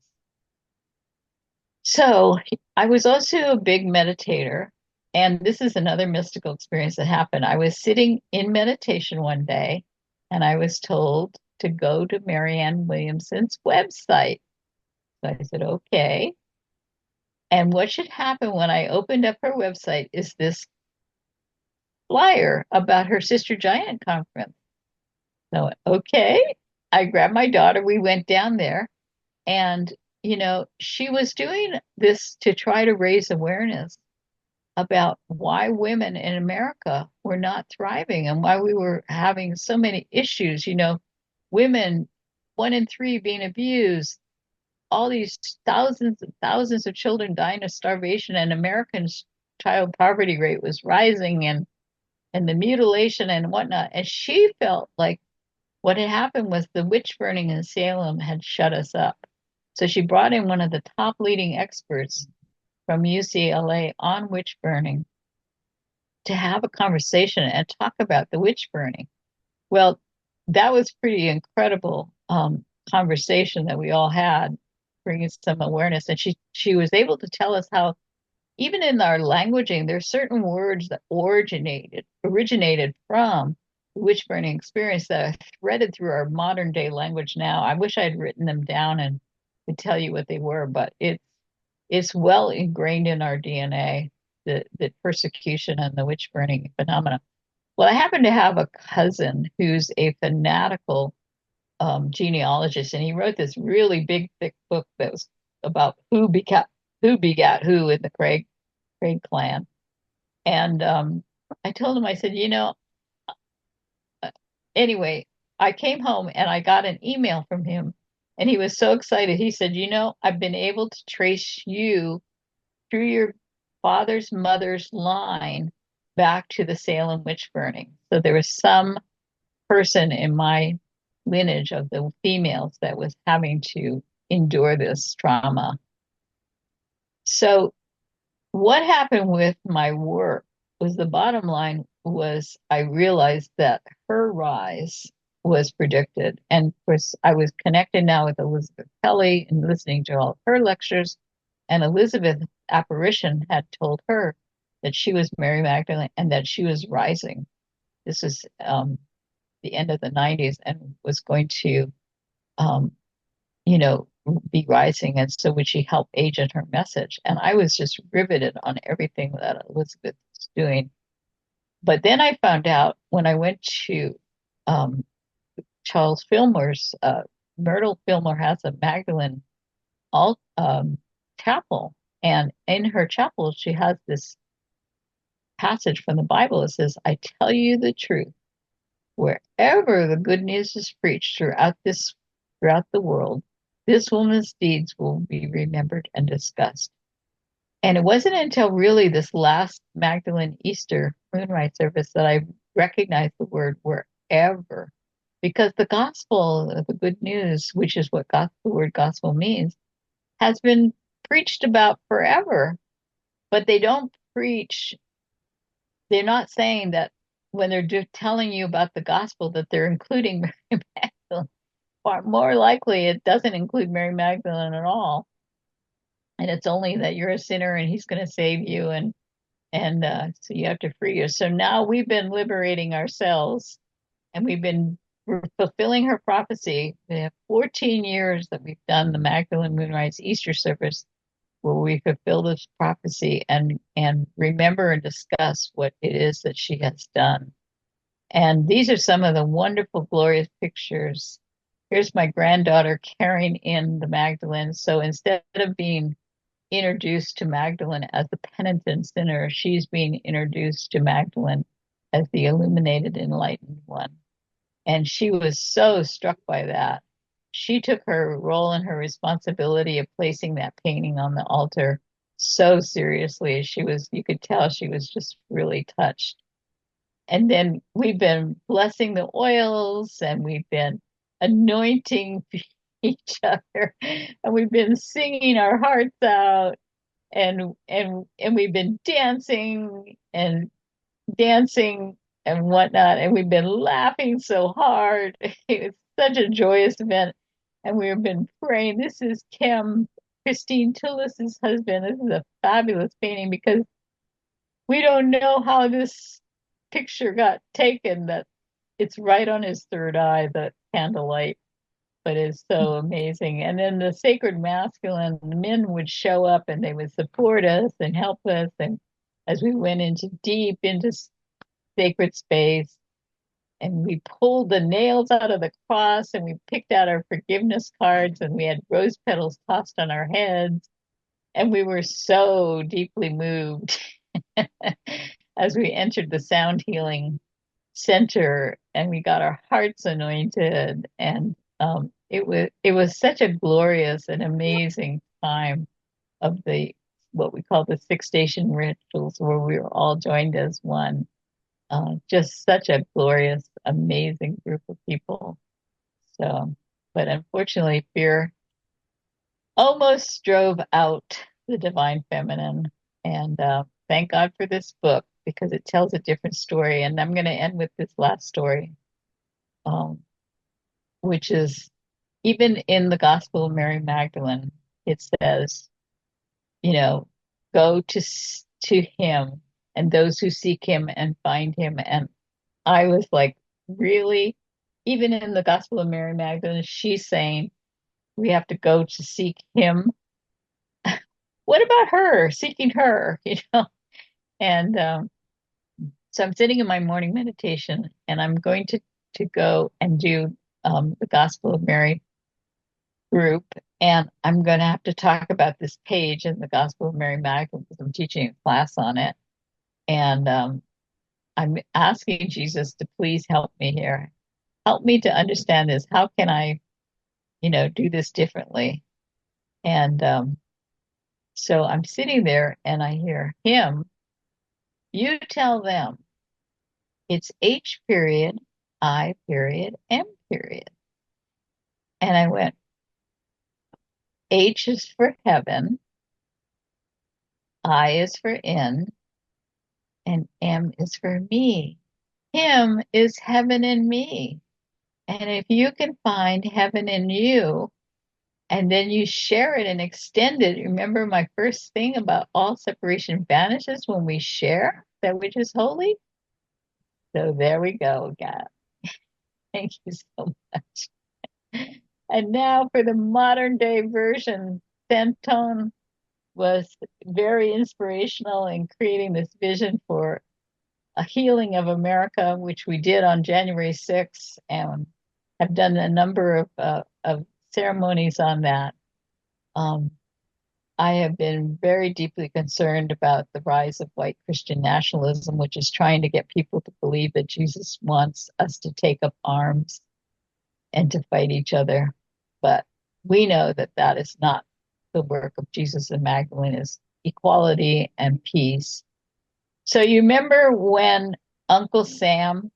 So I was also a big meditator, and this is another mystical experience that happened. I was sitting in meditation one day, and I was told to go to Marianne Williamson's website. So I said, okay. And what should happen when I opened up her website is this flyer about her Sister Giant conference. So, okay, I grabbed my daughter. We went down there, and, she was doing this to try to raise awareness about why women in America were not thriving and why we were having so many issues. Women, 1 in 3 being abused, all these thousands and thousands of children dying of starvation, and Americans' child poverty rate was rising, and the mutilation and whatnot. And she felt like what had happened was the witch burning in Salem had shut us up. So she brought in one of the top leading experts from UCLA on witch burning to have a conversation and talk about the witch burning. Well, that was pretty incredible conversation that we all had, bringing some awareness. And she was able to tell us how even in our languaging, there's certain words that originated from the witch burning experience that are threaded through our modern day language now. I wish I had written them down and could tell you what they were, but it's well ingrained in our DNA, the persecution and the witch burning phenomena. Well, I happen to have a cousin who's a fanatical genealogist, and he wrote this really big, thick book that was about who begat who in the Craig clan. And I told him, I said, anyway, I came home and I got an email from him, and he was so excited. He said, I've been able to trace you through your father's mother's line back to the Salem witch burning. So there was some person in my lineage of the females that was having to endure this trauma. So what happened with my work was, the bottom line was, I realized that her rise was predicted. And of course, I was connected now with Elizabeth Kelly and listening to all of her lectures. And Elizabeth's apparition had told her that she was Mary Magdalene and that she was rising. This was the end of the 90s and was going to, be rising. And so would she help agent her message? And I was just riveted on everything that Elizabeth was doing. But then I found out when I went to Charles Fillmore's, Myrtle Fillmore has a Magdalene chapel. And in her chapel, she has this passage from the Bible. It says, I tell you the truth, wherever the good news is preached throughout the world, this woman's deeds will be remembered and discussed. And it wasn't until really this last Magdalene Easter moonrise service that I recognized the word wherever. because the gospel, the good news, which is what the word gospel means, has been preached about forever. But they don't preach, they're not saying that when they're telling you about the gospel that they're including Mary Magdalene. Far more likely, it doesn't include Mary Magdalene at all. And it's only that you're a sinner and he's going to save you, and so you have to free you. So now we've been liberating ourselves, and we're fulfilling her prophecy. We have 14 years that we've done the Magdalene Moonrise Easter service, where we fulfill this prophecy and remember and discuss what it is that she has done. And these are some of the wonderful, glorious pictures. Here's my granddaughter carrying in the Magdalene. So instead of being introduced to Magdalene as the penitent sinner, she's being introduced to Magdalene as the illuminated, enlightened one. And she was so struck by that. She took her role and her responsibility of placing that painting on the altar so seriously. You could tell she was just really touched. And then we've been blessing the oils, and we've been anointing each other, and we've been singing our hearts out, and we've been dancing and whatnot, and we've been laughing so hard. It's such a joyous event, and we've been praying. This is Christine Tillis's husband. This is a fabulous painting, because we don't know how this picture got taken, that it's right on his third eye, the candlelight, but it's so amazing. And then the sacred masculine, the men would show up and they would support us and help us. And as we went deep into sacred space, and we pulled the nails out of the cross, and we picked out our forgiveness cards, and we had rose petals tossed on our heads. And we were so deeply moved as we entered the sound healing center, and we got our hearts anointed. And it was such a glorious and amazing time of what we call the 6 station rituals, where we were all joined as one. Just such a glorious, amazing group of people. So, but unfortunately, fear almost drove out the divine feminine. And thank God for this book, because it tells a different story. And I'm going to end with this last story, which is, even in the Gospel of Mary Magdalene, it says, go to him, and those who seek him and find him. And I was like, really? Even in the Gospel of Mary Magdalene, she's saying we have to go to seek him. What about her, seeking her, And so I'm sitting in my morning meditation, and I'm going to go and do the Gospel of Mary group. And I'm going to have to talk about this page in the Gospel of Mary Magdalene, because I'm teaching a class on it. And I'm asking Jesus to please help me here. Help me to understand this. How can I, do this differently? And so I'm sitting there, and I hear him, you tell them it's H period, I period, M period. And I went, H is for heaven, I is for in, and M is for me. Him is heaven in me. And if you can find heaven in you, and then you share it and extend it. Remember my first thing about all separation vanishes when we share that which is holy? So there we go, God. Thank you so much. And now for the modern day version, Santone was very inspirational in creating this vision for a healing of America, which we did on January 6th, and have done a number of ceremonies on that. I have been very deeply concerned about the rise of white Christian nationalism, which is trying to get people to believe that Jesus wants us to take up arms and to fight each other. But we know that that is not the work of Jesus and Magdalene, is equality and peace. So you remember when Uncle Sam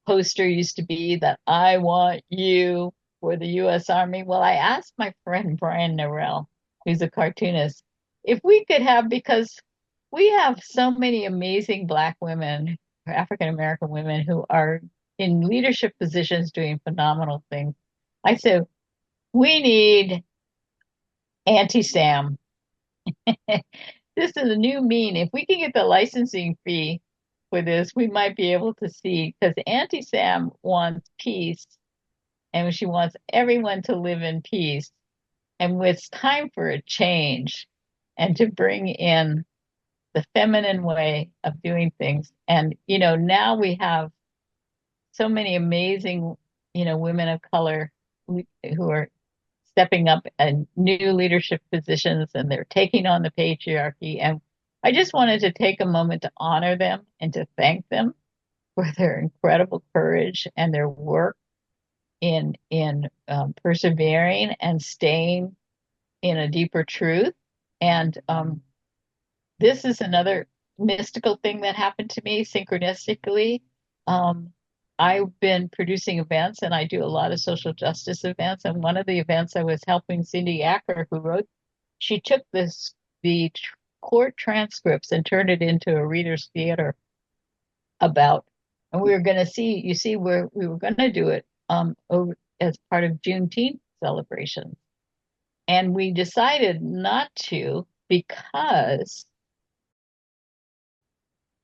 poster used to be that I want you for the U.S. Army. Well, I asked my friend Brian Norell, who's a cartoonist, if we could have, because we have so many amazing Black women, African American women who are in leadership positions doing phenomenal things. I said, we need Auntie Sam. This is a new mean. If we can get the licensing fee for this, we might be able to see, because Auntie Sam wants peace and she wants everyone to live in peace. And it's time for a change and to bring in the feminine way of doing things. And, now we have so many amazing, women of color who are stepping up in new leadership positions, and they're taking on the patriarchy. And I just wanted to take a moment to honor them and to thank them for their incredible courage and their work in persevering and staying in a deeper truth. And this is another mystical thing that happened to me synchronistically. Um, I've been producing events, and I do a lot of social justice events. And one of the events I was helping Cindy Acker, who wrote, she took the court transcripts and turned it into a reader's theater about, and we were going to see, where we were going to do it over as part of Juneteenth celebration. And we decided not to, because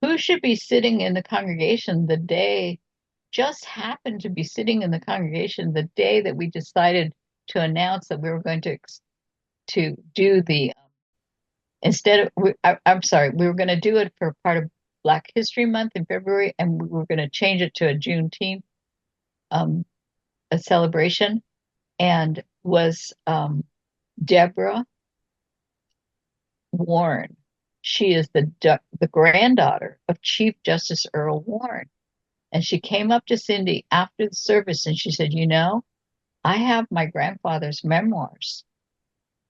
who should be sitting in the congregation the day, just happened to be sitting in the congregation the day that we decided to announce that we were going to do the, instead of, I'm sorry, we were going to do it for part of Black History Month in February, and we were going to change it to a Juneteenth a celebration, and was Deborah Warren. She is the granddaughter of Chief Justice Earl Warren. And she came up to Cindy after the service and she said, I have my grandfather's memoirs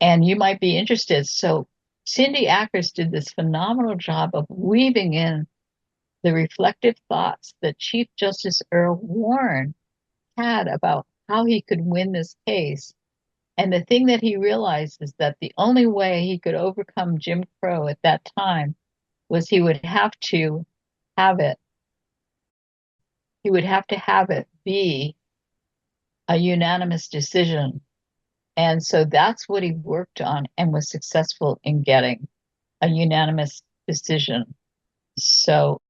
and you might be interested. So Cindy Ackers did this phenomenal job of weaving in the reflective thoughts that Chief Justice Earl Warren had about how he could win this case. And the thing that he realized is that the only way he could overcome Jim Crow at that time was he would have to have it be a unanimous decision. And so that's what he worked on and was successful in getting a unanimous decision. So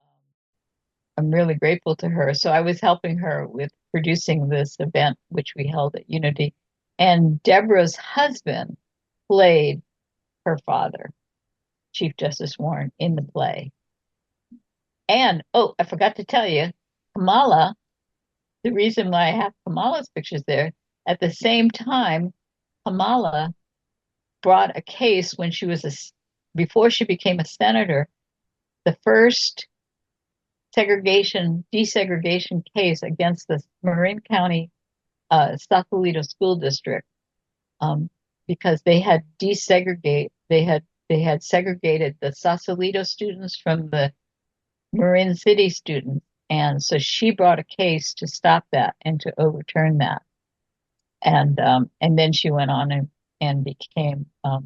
I'm really grateful to her. So I was helping her with producing this event, which we held at Unity. And Deborah's husband played her father, Chief Justice Warren, in the play. And, I forgot to tell you, Kamala, the reason why I have Kamala's pictures there, at the same time, Kamala brought a case when she was before she became a senator, the first desegregation case against the Marin County Sausalito School District, because they had segregated the Sausalito students from the Marin City students. And so she brought a case to stop that and to overturn that. And then she went on and became a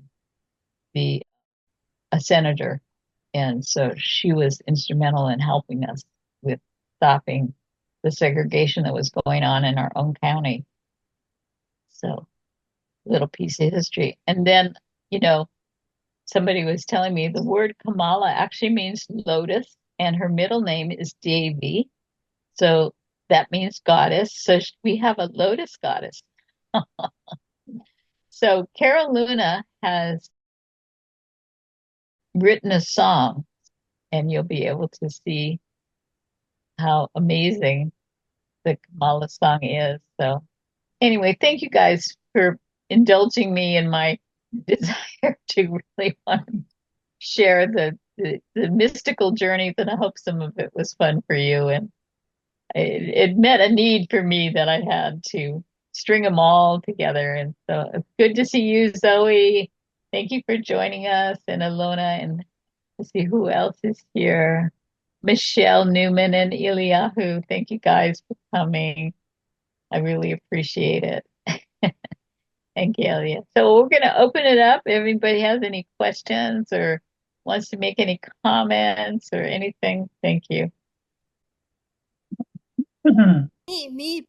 senator. And so she was instrumental in helping us with stopping the segregation that was going on in our own county. So, little piece of history. And then, somebody was telling me the word Kamala actually means lotus, and her middle name is Devi. So that means goddess. So we have a lotus goddess. So Carol Luna has written a song, and you'll be able to see how amazing the Kamala song is. So anyway, thank you guys for indulging me in my desire to really want to share the mystical journey, that I hope some of it was fun for you. And it met a need for me that I had to string them all together. And so it's good to see you, Zoe. Thank you for joining us, and Alona, and to see who else is here. Michelle Newman and Eliyahu. Thank you guys for coming. I really appreciate it. And Galia. So we're going to open it up. Everybody has any questions or wants to make any comments or anything? Thank you.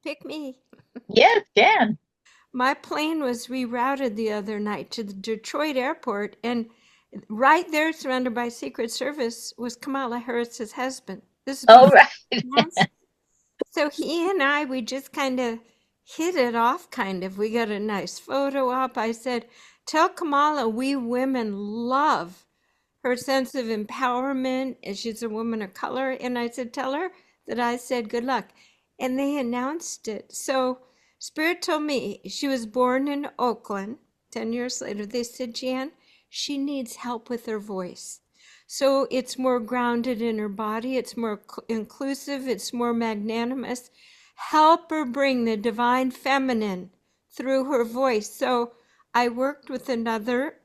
Pick me. Yes, Jan. My plane was rerouted the other night to the Detroit airport, and right there, surrounded by Secret Service, was Kamala Harris's husband. This is All before right. announced. So he and I, we just kind of hit it off, kind of. We got a nice photo op. I said, tell Kamala we women love her sense of empowerment, and she's a woman of color. And I said, tell her that I said good luck. And they announced it. So Spirit told me she was born in Oakland. 10 years later, they said, Jan, she needs help with her voice. So it's more grounded in her body, it's more inclusive, it's more magnanimous. Help her bring the divine feminine through her voice. So I worked with another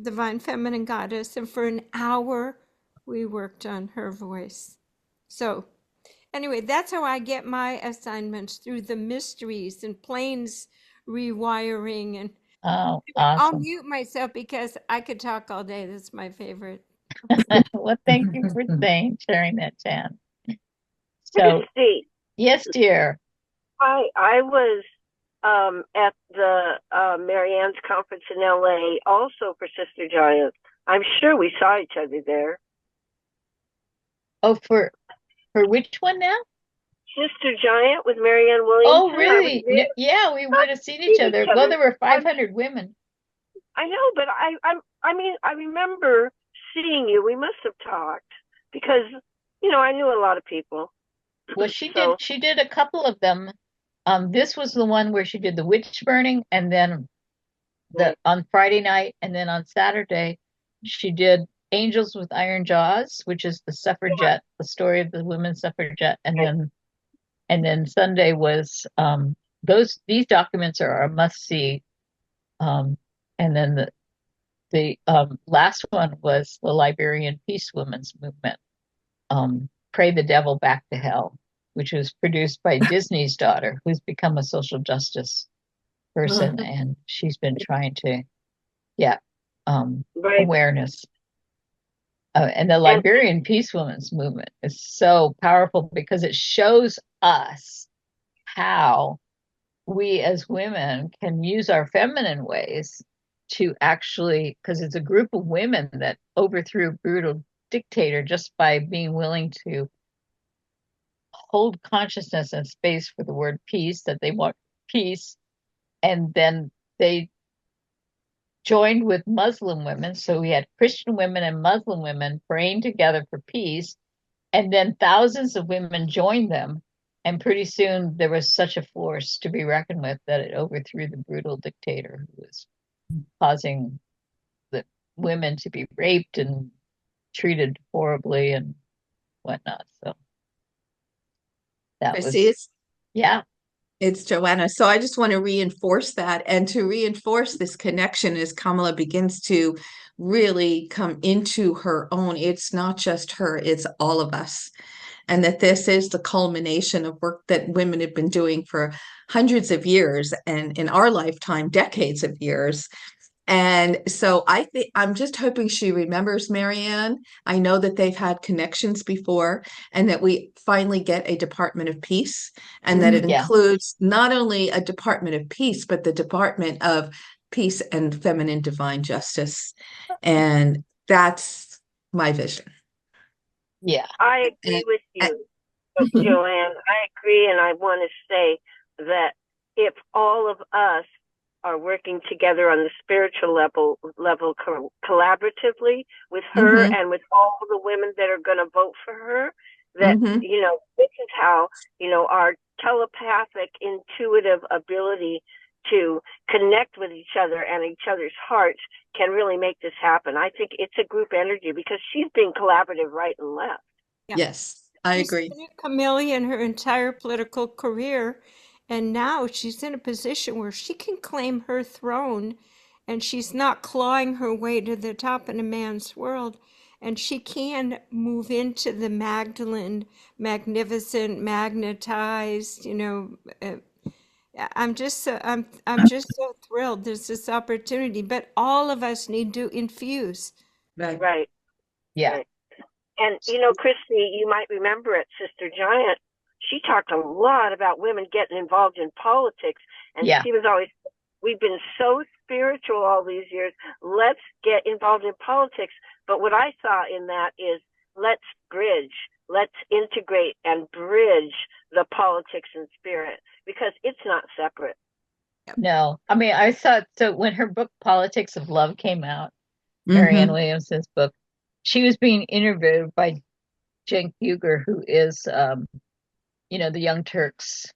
divine feminine goddess, and for an hour we worked on her voice. So anyway, that's how I get my assignments, through the mysteries and planes rewiring. And Oh, I'll awesome. mute myself because I could talk all day. That's my favorite. Well, thank you for sharing that, Jan. So, Christy, yes, dear. I was at the Marianne's conference in LA also for Sister Giant. I'm sure we saw each other there. Oh, for which one now? Sister Giant with Marianne Oh, Williamson. really? Yeah, we would have seen each other. Well, there were 500 women. I know, but I mean, I remember seeing you. We must have talked because, I knew a lot of people. Well, she did a couple of them. This was the one where she did the witch burning, and then on Friday night, and then on Saturday, she did Angels with Iron Jaws, which is the suffragette, the story of the women suffragette, and then Sunday was these documents are a must see. And then the last one was the Liberian Peace Women's Movement, Pray the Devil Back to Hell, which was produced by Disney's daughter, who's become a social justice person, and she's been trying to get awareness. And the Liberian Peace Women's Movement is so powerful because it shows us how we as women can use our feminine ways to actually, because it's a group of women that overthrew a brutal dictator just by being willing to hold consciousness and space for the word peace, that they want peace. And then they joined with Muslim women. So we had Christian women and Muslim women praying together for peace. And then thousands of women joined them. And pretty soon there was such a force to be reckoned with that it overthrew the brutal dictator who was causing the women to be raped and treated horribly and whatnot. So that Chrissy, was, yeah. It's Joanna. So I just want to reinforce that, and to reinforce this connection as Kamala begins to really come into her own. It's not just her, it's all of us. And that this is the culmination of work that women have been doing for hundreds of years, and in our lifetime, decades of years. And so I think I'm just hoping she remembers Marianne. I know that they've had connections before, and that we finally get a Department of Peace, and that it includes not only a Department of Peace, but the Department of Peace and Feminine Divine Justice. And that's my vision. Yeah. I agree with you, Joanne. I agree, and I want to say that if all of us are working together on the spiritual level collaboratively with her and with all the women that are going to vote for her, that this is how our telepathic, intuitive ability to connect with each other and each other's hearts can really make this happen. I think it's a group energy because she's being collaborative right and left. Yeah. Yes, I agree. She's been a chameleon her entire political career, and now she's in a position where she can claim her throne, and she's not clawing her way to the top in a man's world. and she can move into the Magdalene, magnificent, magnetized, I'm just so thrilled there's this opportunity, but all of us need to infuse. Right. Right. Yeah. Right. And Christy, you might remember at Sister Giant, she talked a lot about women getting involved in politics, and Yeah. she was always, we've been so spiritual all these years. Let's get involved in politics. But what I saw in that is let's bridge, let's integrate and bridge the politics and spirit, because it's not separate. No, I mean, I saw, so when her book, Politics of Love, came out, Marianne Williamson's book, she was being interviewed by Cenk Uygur, who is, the Young Turks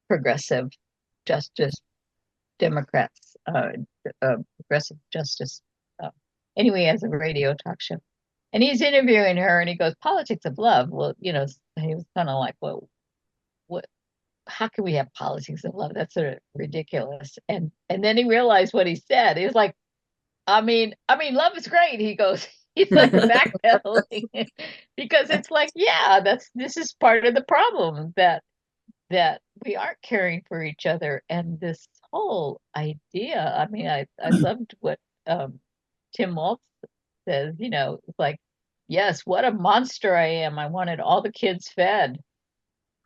progressive justice Democrats, progressive justice. Anyway, he has a radio talk show, and he's interviewing her, and he goes, "Politics of love." Well, he was kind of like, "Well, what? How can we have politics of love? That's sort of ridiculous." And then he realized what he said. He was like, "I mean, love is great." He goes, he's like backpedaling because it's like, yeah, this is part of the problem that we aren't caring for each other, and this whole idea. I mean, I loved what Tim Waltz says. It's like, yes, what a monster I am. I wanted all the kids fed,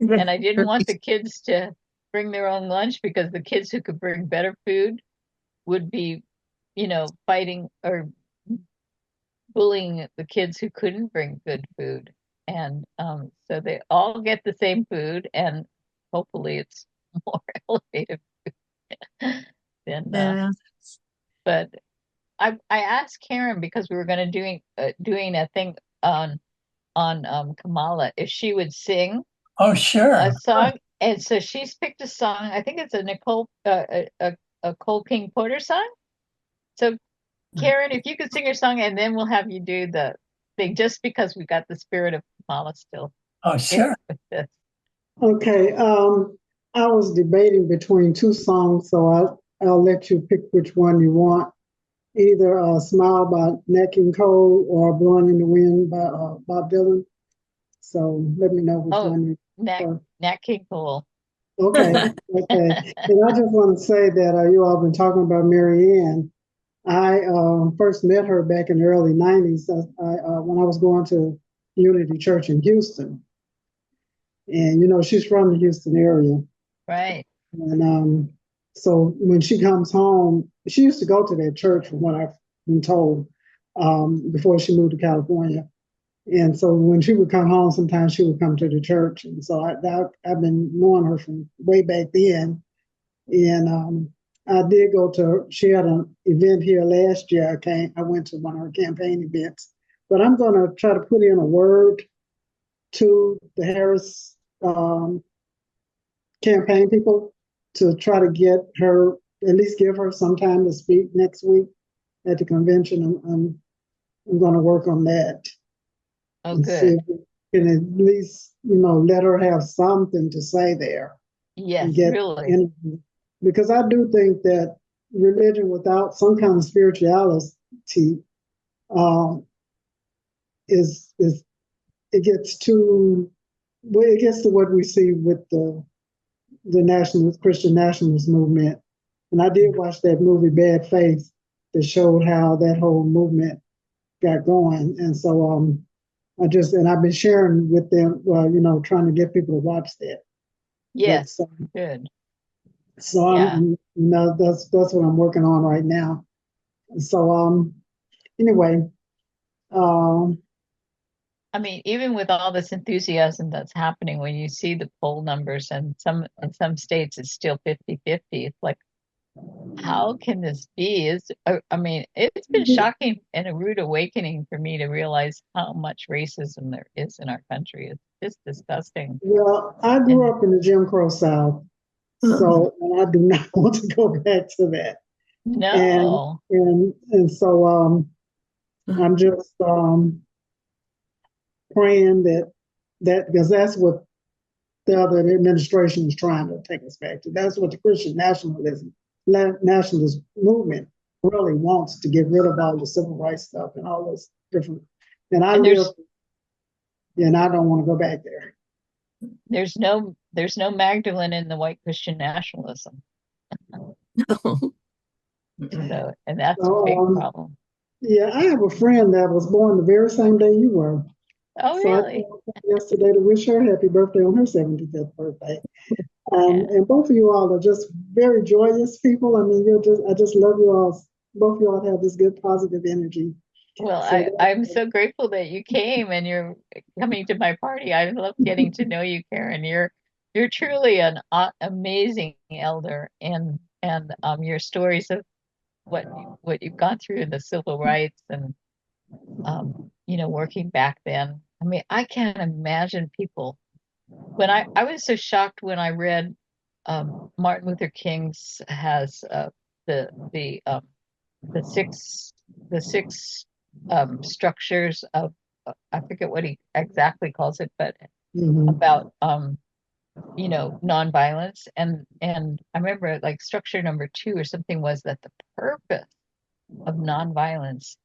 and I didn't want the kids to bring their own lunch, because the kids who could bring better food would be, fighting or bullying the kids who couldn't bring good food. And so they all get the same food, and hopefully it's more elevated than but I asked Karen, because we were going to doing a thing on Kamala, if she would sing a song. And so she's picked a song. I think it's a Cole King Porter song. So Karen, if you could sing your song, and then we'll have you do the thing, just because we got the spirit of Kamala still. Oh, sure. Okay. I was debating between two songs, so I'll let you pick which one you want. Either Smile by Nat King Cole or Blowing in the Wind by Bob Dylan. So let me know which one you prefer. Nat King Cole. Okay. Okay. And I just want to say that you all been talking about Marianne. I first met her back in the early 90s when I was going to Unity Church in Houston. And, she's from the Houston area. Right. And so when she comes home, she used to go to that church, from what I've been told, before she moved to California. And so when she would come home, sometimes she would come to the church. And so I've been knowing her from way back then. And I did go to, she had an event here last year. I went to one of her campaign events. But I'm going to try to put in a word to the Harris campaign people to try to get her, at least give her some time to speak next week at the convention. I'm going to work on that. Oh, and good. see if we can at least, let her have something to say there. Yes, and get really. energy. Because I do think that religion without some kind of spirituality is it gets to what we see with the Christian nationalist movement. And I did watch that movie Bad Faith that showed how that whole movement got going. And so I've been sharing with them, trying to get people to watch that. Yes, good. So that's what I'm working on right now. So anyway, I mean, even with all this enthusiasm that's happening, when you see the poll numbers, and in some states it's still 50-50, it's like, how can this be? It's been shocking and a rude awakening for me to realize how much racism there is in our country. It's just disgusting. Well, I grew up in the Jim Crow South, so and I do not want to go back to that. No. And so I'm just praying that because that's what the other administration is trying to take us back to. That's what the Christian nationalist movement really wants, to get rid of all the civil rights stuff and all those different And I And live, and I don't want to go back there. there's no Magdalene in the white Christian nationalism. So, and that's a So, big problem. yeah, I have a friend that was born the very same day you were. Oh, So I really? called her yesterday to wish her happy birthday on her 75th birthday. Yeah. And both of you all are just very joyous people. I mean, I just love you all. Both of you all have this good positive energy. Well, So I'm so grateful that you came and you're coming to my party. I love getting to know you, Karen. You're truly an amazing elder, and your stories of what you've gone through in the civil rights and working back then. I mean, I can't imagine people when I was so shocked when I read Martin Luther King's has the the six structures of I forget what he exactly calls it, but mhm. about nonviolence, and I remember like structure number 2 or something was that the purpose of nonviolence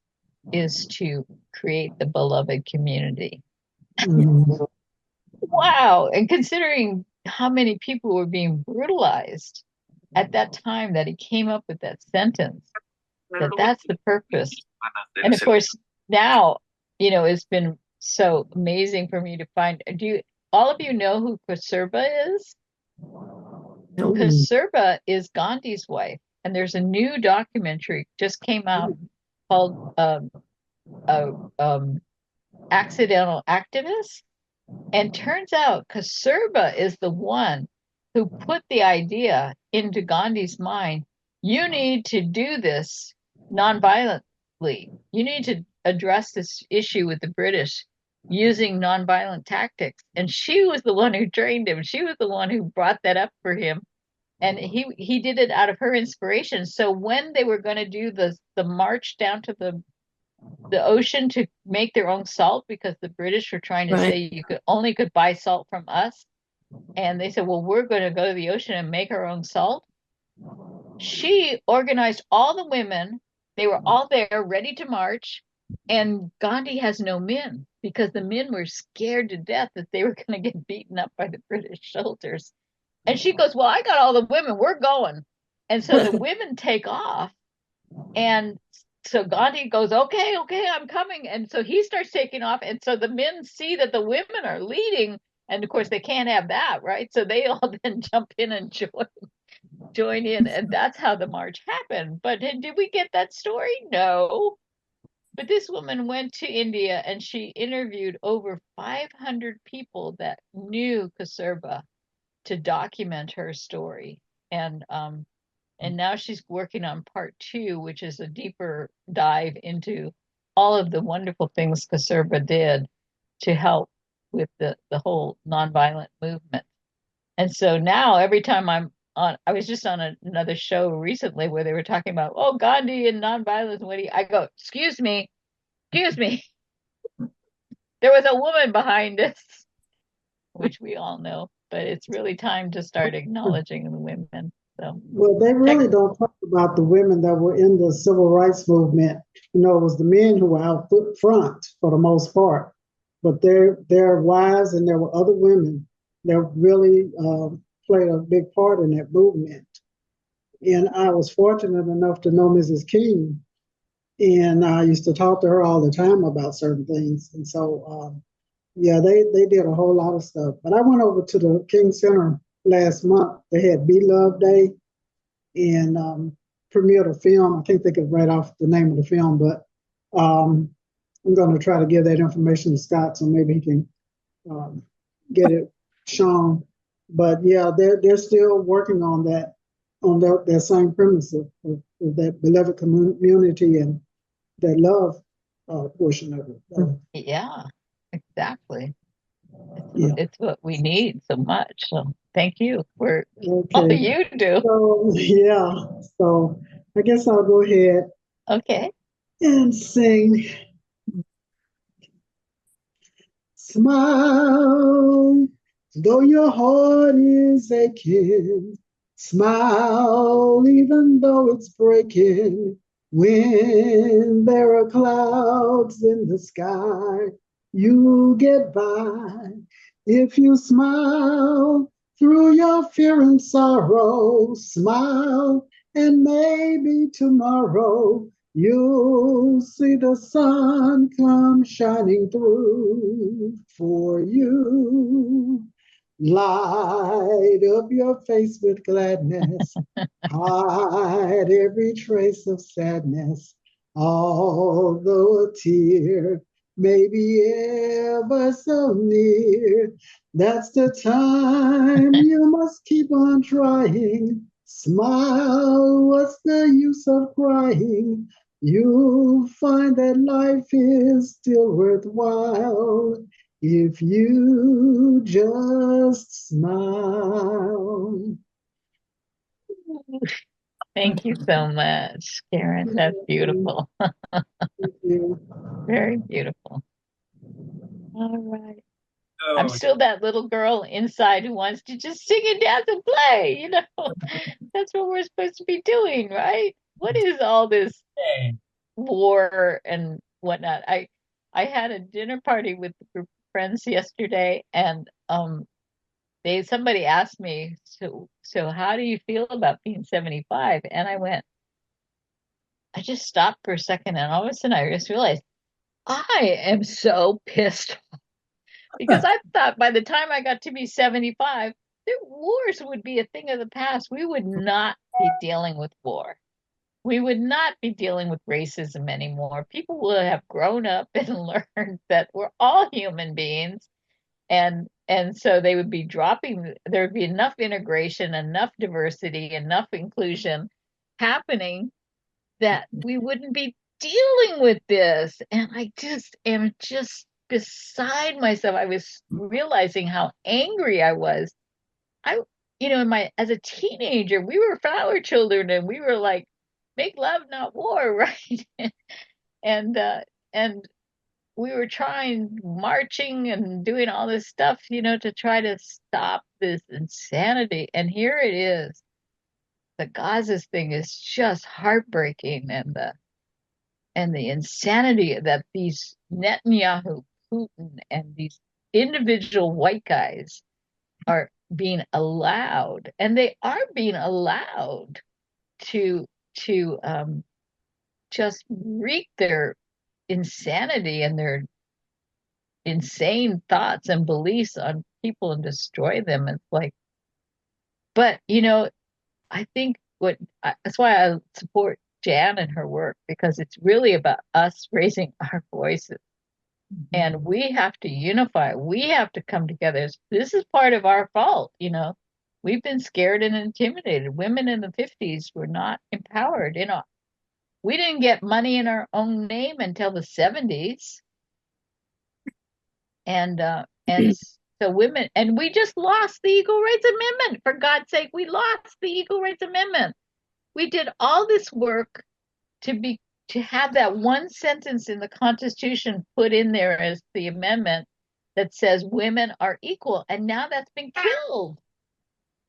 is to create the beloved community. Mhm. Wow. And considering how many people were being brutalized at that time that he came up with that sentence, that's the purpose. And of course, now, it's been so amazing for me to find. All of you know who Kasurba is? Mm. Kasurba is Gandhi's wife. And there's a new documentary just came out called uh, um, Accidental Activist. And turns out Kasurba is the one who put the idea into Gandhi's mind. You need to do this nonviolently. You need to address this issue with the British using nonviolent tactics. And she was the one who trained him. She was the one who brought that up for him. And he did it out of her inspiration. So when they were going to do the march down to the ocean to make their own salt because the British were trying to Right. say you could buy salt from us. And they said, well, we're going to go to the ocean and make our own salt. She organized all the women. They were all there ready to march. And Gandhi has no men because the men were scared to death that they were going to get beaten up by the British soldiers. And she goes, well, I got all the women. We're going. And so the women take off. And so Gandhi goes, okay, I'm coming. And so he starts taking off. And so the men see that the women are leading. And of course, they can't have that, right? So they all then jump in and join in. And that's how the march happened. But did we get that story? No. But this woman went to India and she interviewed over 500 people that knew Kasurba to document her story. And now she's working on part 2, which is a deeper dive into all of the wonderful things Kasurba did to help with the whole nonviolent movement. And so now every time I was just on another show recently where they were talking about, oh, Gandhi and nonviolence. I go, excuse me. There was a woman behind this, which we all know, but it's really time to start acknowledging the women. So, Well, they really don't talk about the women that were in the civil rights movement. It was the men who were out front for the most part, but their wives and there were other women that really played a big part in that movement. And I was fortunate enough to know Mrs. King, and I used to talk to her all the time about certain things. And so, yeah, they did a whole lot of stuff. But I went over to the King Center last month. They had Be Love Day and premiered a film. I can't think of right off the name of the film, but I'm going to try to give that information to Scott so maybe he can get it shown. But yeah, they're still working on that same premise of that beloved community and that love portion of it. yeah, exactly. Yeah. It's what we need so much. So thank you for all Okay. you do. So yeah. So I guess I'll go ahead Okay. and sing. Smile, though your heart is aching. Smile, even though it's breaking. When there are clouds in the sky, you'll get by. If you smile through your fear and sorrow, smile, and maybe tomorrow you'll see the sun come shining through for you. Light up your face with gladness. Hide every trace of sadness, although a tear may be ever so near. That's the time you must keep on trying. Smile, what's the use of crying? You'll find that life is still worthwhile if you just smile. Thank you so much, Karen. That's beautiful. Thank you. Very beautiful. All right. I'm still that little girl inside who wants to just sing and dance and play, you know. That's what we're supposed to be doing, right? What is all this war and whatnot? I had a dinner party with a group of friends yesterday, and somebody asked me, so how do you feel about being 75? And I just stopped for a second, and all of a sudden I just realized I am so pissed because I thought by the time I got to be 75, the wars would be a thing of the past. We would not be dealing with war. We would not be dealing with racism anymore. People would have grown up and learned that we're all human beings. And so they would be there would be enough integration, enough diversity, enough inclusion happening that we wouldn't be dealing with this. And I just am just beside myself. I was realizing how angry I was. As a teenager, we were flower children and we were like, make love, not war, right? and and we were marching and doing all this stuff, to try to stop this insanity. And here it is. The Gaza thing is just heartbreaking, and the insanity that these Netanyahu, Putin, and these individual white guys are being allowed, and they are being allowed to just wreak their insanity and their insane thoughts and beliefs on people and destroy them. It's like, but I think that's why I support Jan and her work, because it's really about us raising our voices. And we have to unify. We have to come together. This is part of our fault, We've been scared and intimidated. Women in the 50s were not empowered. We didn't get money in our own name until the 70s. And so women, and we just lost the Equal Rights Amendment. For God's sake, we lost the Equal Rights Amendment. We did all this work to have that one sentence in the Constitution put in there as the amendment that says women are equal, and now that's been killed.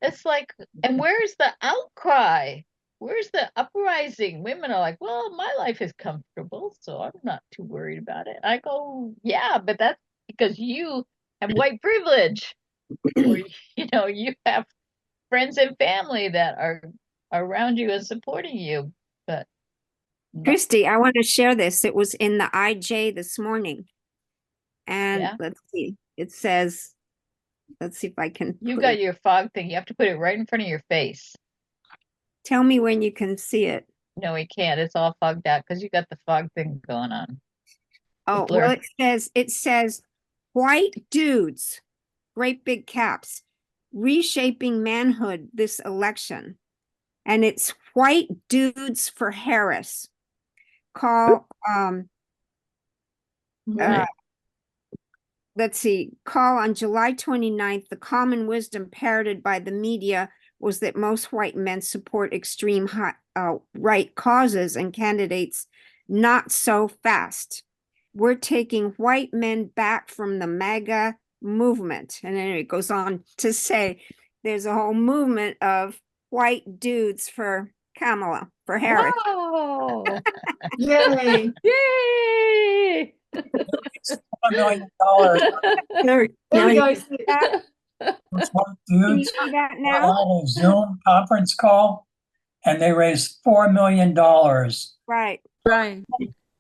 It's like, and where's the outcry? Where's the uprising? Women are like, well, my life is comfortable, so I'm not too worried about it. I go, yeah, but that's because you have white privilege, or you have friends and family that are around you and supporting you. But Christy, I want to share this. It was in the IJ this morning. And let's see. It says, let's see if I can. You got your fog thing. You have to put it right in front of your face. Tell me when you can see it. No, we can't. It's all fogged out because you got the fog thing going on. Oh, well, it says white dudes, great big caps, reshaping manhood this election. And it's white dudes for Harris. Call, let's see, call on July 29th. The common wisdom parroted by the media was that most white men support extreme right causes and candidates. Not so fast. We're taking white men back from the MAGA movement. And then it goes on to say there's a whole movement of white dudes for Kamala, for Harris. Whoa. Wow. Yay. Yay! $1 million. Now There we you go. can- See that? Those white Can you dudes see that were now? on a Zoom conference call, and they raised $4 million, Right. Right.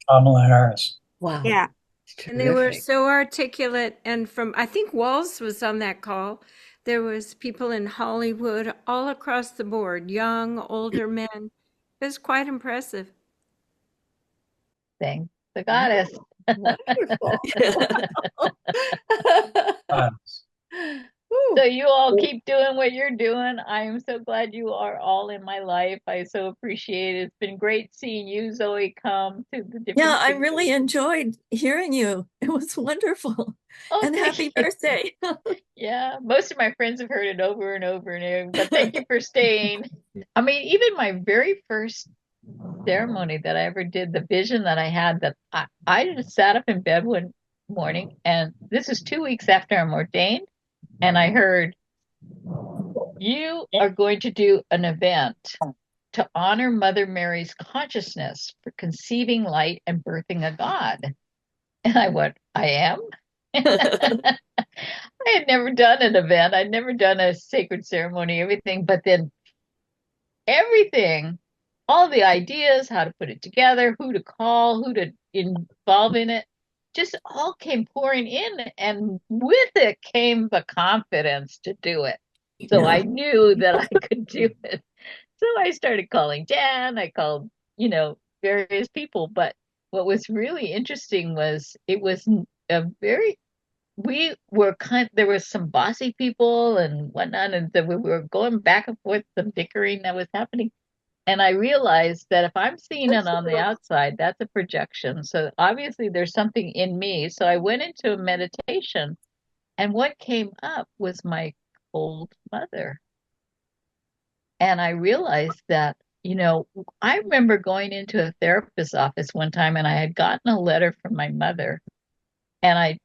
Kamala Harris. Wow. Yeah. It's And they were terrific. so articulate. And from, I think Walls was on that call. There was people in Hollywood, all across the board, young, older men. It was quite impressive. Thank the goddess. Wonderful. So you all keep doing what you're doing. I am so glad you are all in my life. I so appreciate it. It's been great seeing you, Zoe, come to the different. Yeah, I really enjoyed hearing you. It was wonderful. Oh, And thank happy you. birthday. Yeah, most of my friends have heard it over and over and over, but thank you for staying. I mean, even my very first ceremony that I ever did, the vision that I had, that I just sat up in bed one morning, and this is 2 weeks after I'm ordained, and I heard, you are going to do an event to honor Mother Mary's consciousness for conceiving light and birthing a God. And I went, I am? I had never done an event. I'd never done a sacred ceremony, everything, but then everything, all the ideas, how to put it together, who to call, who to involve in it, just all came pouring in. And with it came the confidence to do it. So I knew that I could do it. So I started calling Dan, I called, various people. But what was really interesting was it was a very, we were there was some bossy people and whatnot, and we were going back and forth, some bickering that was happening. And I realized that if I'm seeing it on the outside, that's a projection. So obviously there's something in me. So I went into a meditation, and what came up was my old mother. And I realized that, I remember going into a therapist's office one time, and I had gotten a letter from my mother. And I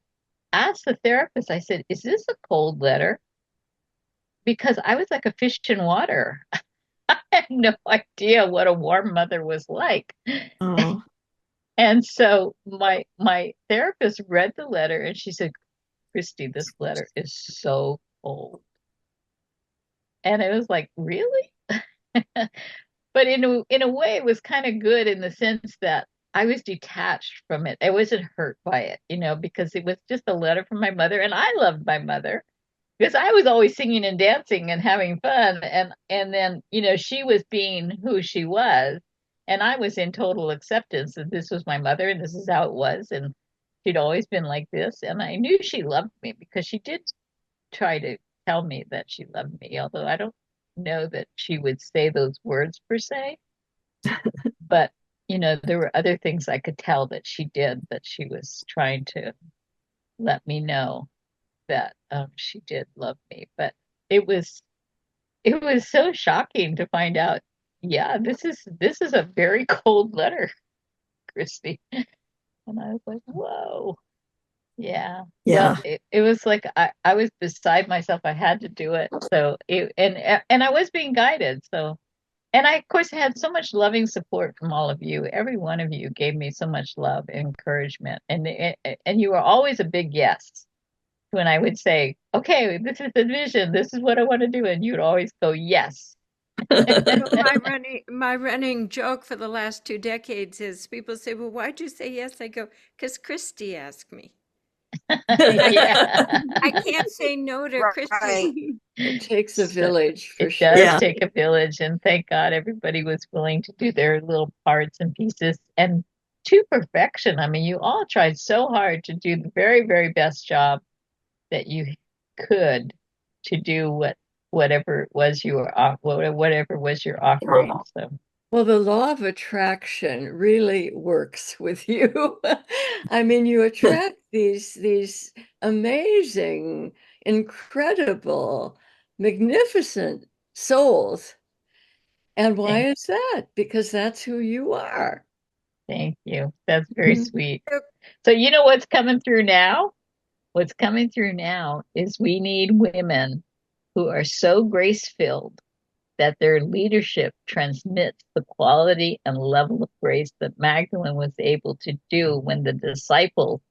asked the therapist, I said, is this a cold letter? Because I was like a fish in water. I had no idea what a warm mother was like. Oh. And so my therapist read the letter, and she said, Christy, this letter is so cold. And it was like, really? But in a way, it was kind of good in the sense that I was detached from it. I wasn't hurt by it, because it was just a letter from my mother, and I loved my mother because I was always singing and dancing and having fun, and then she was being who she was, and I was in total acceptance that this was my mother and this is how it was, and she'd always been like this, and I knew she loved me because she did try to tell me that she loved me, although I don't know that she would say those words per se. But there were other things I could tell that she did, that she was trying to let me know that she did love me. But it was so shocking to find out, yeah, this is a very cold letter, Christy. And I was like, whoa. Yeah. Yeah. Well, it was like I was beside myself. I had to do it. So and I was being guided. So, and I of course had so much loving support from all of you. Every one of you gave me so much love and encouragement, and you were always a big yes when I would say, "Okay, this is the vision. This is what I want to do," and you'd always go, "Yes." My running joke for the last 2 decades is people say, "Well, why'd you say yes?" I go, "Because Christy asked me." Yeah. I can't say no to Christy. Right. It takes a village for It sure. does take a village, and thank God everybody was willing to do their little parts and pieces, and to perfection. I mean, you all tried so hard to do the very, very best job that you could to do whatever it was you were whatever was your offering. So Well, the law of attraction really works with you. I mean, you attract these amazing, incredible, magnificent souls. And why is that? Because that's who you are. thank you. That's very sweet. So- So you know what's coming through now? What's coming through now is we need women who are so grace-filled that their leadership transmits the quality and level of grace that Magdalene was able to do when the disciples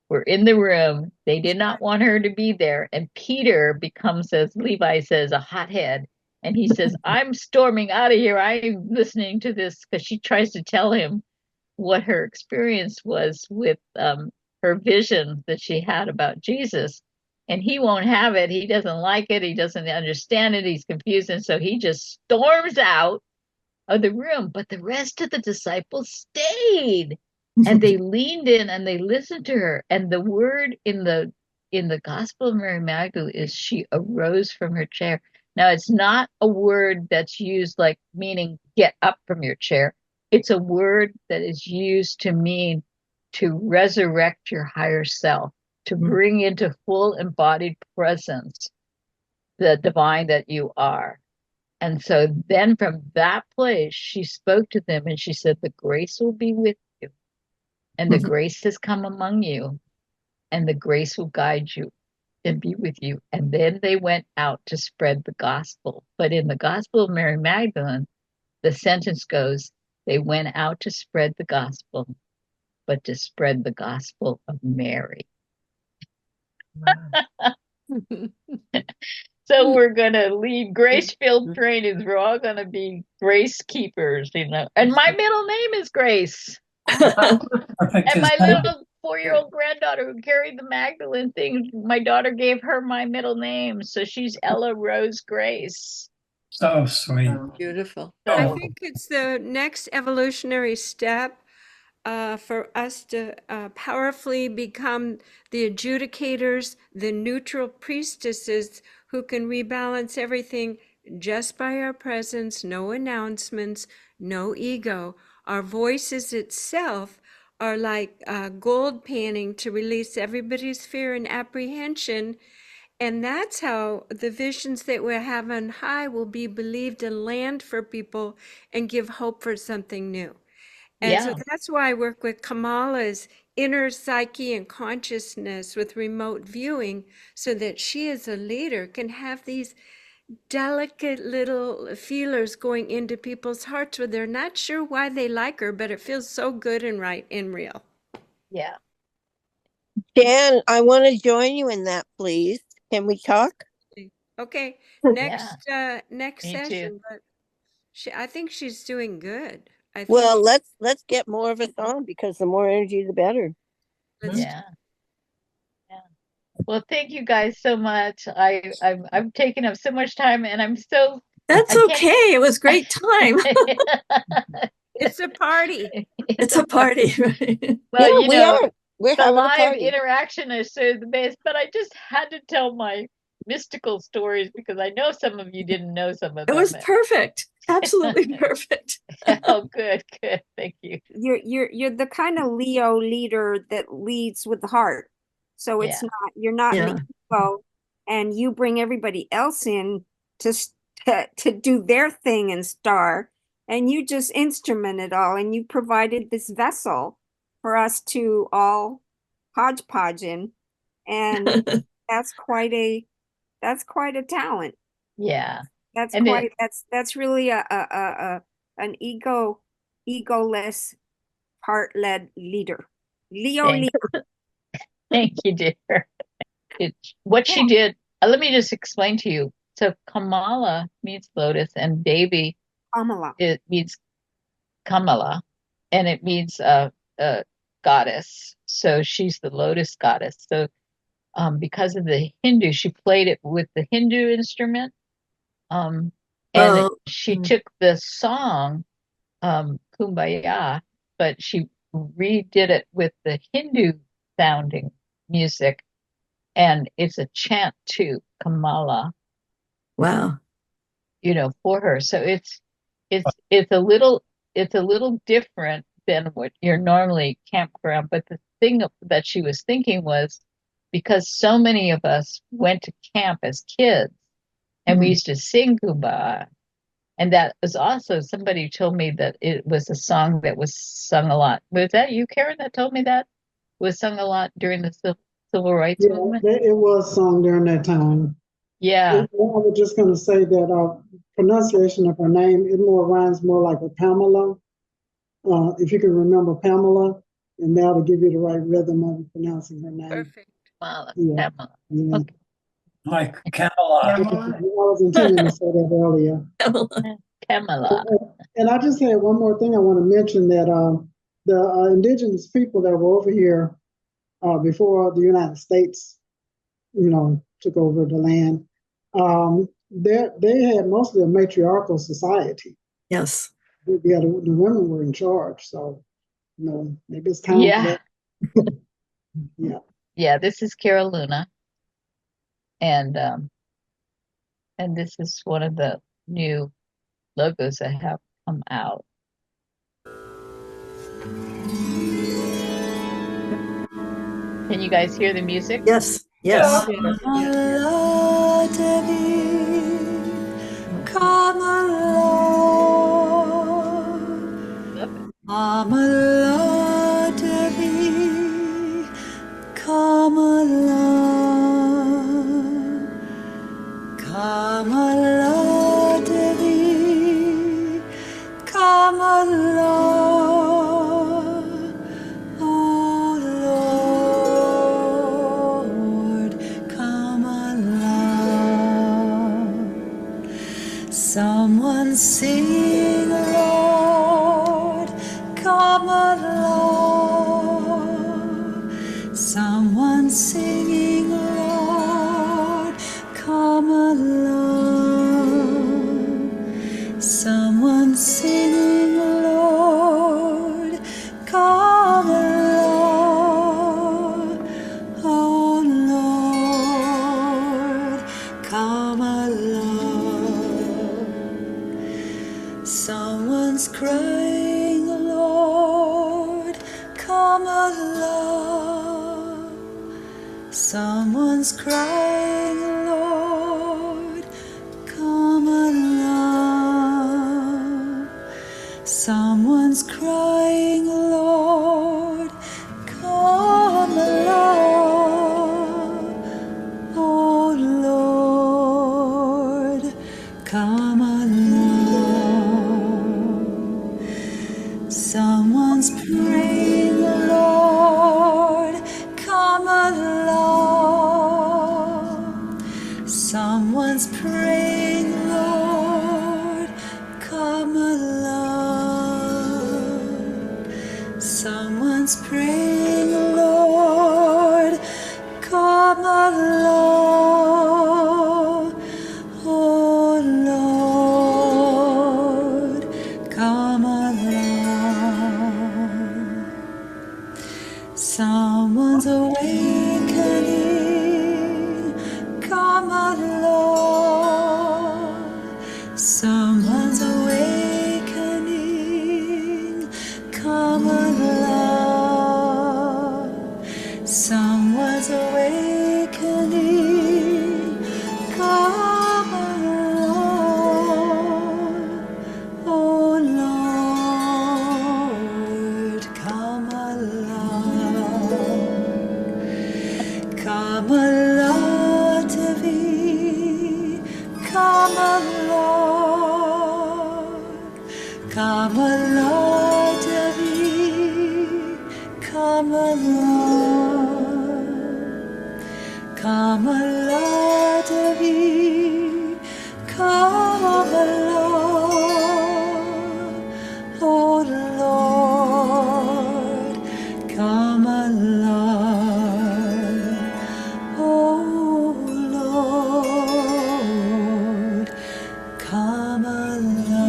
were in the room. They did not want her to be there. And Peter becomes, as Levi says, a hothead. And he says, I'm storming out of here. I'm listening to this, because she tries to tell him what her experience was with her vision that she had about Jesus. And he won't have it. He doesn't like it. He doesn't understand it. He's confused. And so he just storms out of the room. But the rest of the disciples stayed, and they leaned in and they listened to her. And the word in the Gospel of Mary Magdalene is she arose from her chair. Now, it's not a word that's used like meaning get up from your chair. It's a word that is used to mean to resurrect your higher self, to bring into full embodied presence the divine that you are. And so then from that place, she spoke to them and she said, the grace will be with you, and the grace has come among you, and the grace will guide you and be with you. And then they went out to spread the gospel. But in the Gospel of Mary Magdalene, the sentence goes, they went out to spread the gospel, but to spread the gospel of Mary. So we're going to lead grace-filled trainings. We're all going to be grace keepers, you know. And my middle name is Grace. Perfect. And my little 4-year-old granddaughter who carried the Magdalene thing, my daughter gave her my middle name. So she's Ella Rose Grace. So sweet. Beautiful. I think it's the next evolutionary step for us to powerfully become the adjudicators, the neutral priestesses who can rebalance everything just by our presence, no announcements, no ego. Our voices itself are like gold panning to release everybody's fear and apprehension. And that's how the visions that we have on high will be believed and land for people and give hope for something new. And so that's why I work with Kamala's inner psyche and consciousness with remote viewing, so that she as a leader can have these delicate little feelers going into people's hearts where they're not sure why they like her, but it feels so good and right and real. Yeah. Dan, I want to join you in that, please. Can we talk? Okay, next Me session, too. but I think she's doing good. I think Well, let's get more of us on, because the more energy, the better. Yeah. Yeah. Well, thank you guys so much. I'm taking up so much time, and I'm so That's okay. It was great time. it's a party. It's a party, right? Well, Yeah, you we know, are. We're the having a live party. interaction is so the best, but I just had to tell my mystical stories because I know some of you didn't know some of It them. was perfect. Absolutely perfect. Oh, good. Thank you. You're the kind of Leo leader that leads with the heart. So it's Yeah. not, you're not in Yeah. the ego, and you bring everybody else in to do their thing and star, and you just instrument it all, and you provided this vessel for us to all hodgepodge in, and that's quite a talent. Yeah. That's And quite that's really an egoless heart-led leader. Leo thank, leader. thank you, dear. What she did, let me just explain to you. So Kamala means lotus, and Devi, Kamala. it means Kamala, and it means goddess. So she's the lotus goddess. So because of the Hindu, she played it with the Hindu instrument. And she took the song Kumbaya, but she redid it with the Hindu sounding music, and it's a chant to Kamala, Wow. you know, for her. So it's a little different than what you're normally campground. But the thing that she was thinking was, because so many of us went to camp as kids and we used to sing Kumbaya. And that was also, somebody told me that it was a song that was sung a lot. Was that you, Karen, that told me that was sung a lot during the civil rights movement? It was sung during that time. Yeah. And I was just going to say that pronunciation of her name, it more rhymes more like a Pamela. If you can remember Pamela, and that'll give you the right rhythm of pronouncing her name. Perfect. Pamela. Yeah. Pamela. Yeah. Okay. Like Camelot. Pamela. I was intending to say that earlier. Pamela. And I just had one more thing I want to mention that the indigenous people that were over here before the United States, took over the land, they had mostly a matriarchal society. Yes. Yeah, the women were in charge. So, maybe it's time Yeah. for that. Yeah. Yeah, this is Carol Luna. And this is one of the new logos that have come out. Can you guys hear the music? Yes. Yes. Yes. Kamala Devi, Kamala, Kamala Devi, Kamala, Kamala Devi, Kamala. Oh Lord, Kamala. Someone sing, Lord, Kamala. Someone singing, Lord, Kamala. Someone singing, Lord, Kamala. Oh Lord, Kamala. Someone's crying, Lord, Kamala. Someone's crying, Lord, Kamala. Someone's crying, Lord, Kamala. Oh Lord, Kamala. Someone's praying, Lord, Kamala. Someone's praying, Lord, Kamala. Someone's praying, Lord, Kamala. Oh Lord, Kamala. Someone's awakening, Kamala. Someone's awakening, Kamala. Someone's awakening, Kamala. Oh Lord, Kamala. Kamala Devi, Kamala. Kamala Devi, Kamala. Kamala Devi, Kamala. Oh Lord, Kamala. Oh Lord, Kamala.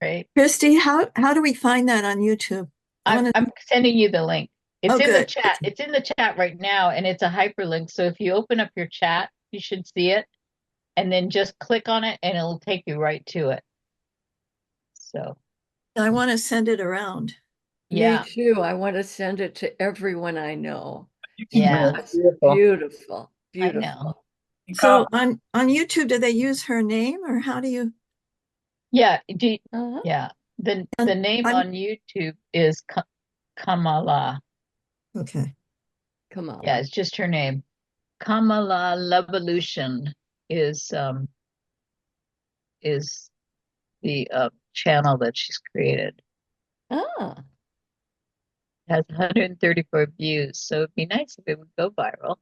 Right. Christy, how do we find that on YouTube? I'm sending you the link. It's Oh, in the good. chat. It's in the chat right now, and it's a hyperlink. So if you open up your chat, you should see it, and then just click on it, and it'll take you right to it. So I want to send it around. yeah, Me too. I want to send it to everyone I know. yeah, That's beautiful. I know. Beautiful. So on YouTube, do they use her name, or how do you? Yeah, Uh-huh. yeah. The name I'm- on YouTube is Kamala. Okay. Come on. Yeah, it's just her name. Kamala Levolution is the channel that she's created. Ah, It has 134 views, so it'd be nice if it would go viral.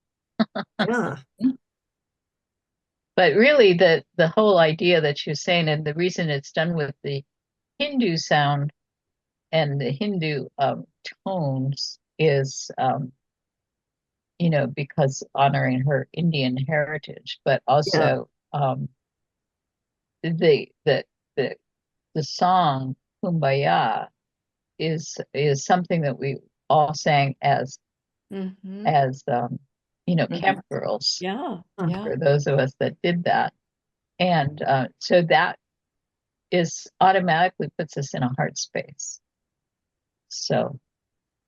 Yeah. But really, the whole idea that she was saying, and the reason it's done with the Hindu sound and the Hindu tones is, because honoring her Indian heritage, but also the the the the song Kumbaya is something that we all sang as mm-hmm. camp girls, Yeah, yeah. for those of us that did that. And so that is automatically puts us in a heart space. So,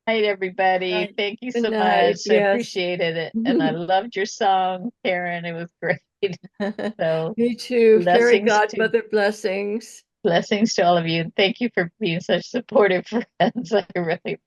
night, everybody. Night. Thank you Good so night. much. I Yes. appreciated it. And I loved your song, Karen. It was great. So Me too. Fairy blessings to godmother blessings. blessings to all of you. Thank you for being such supportive friends. I really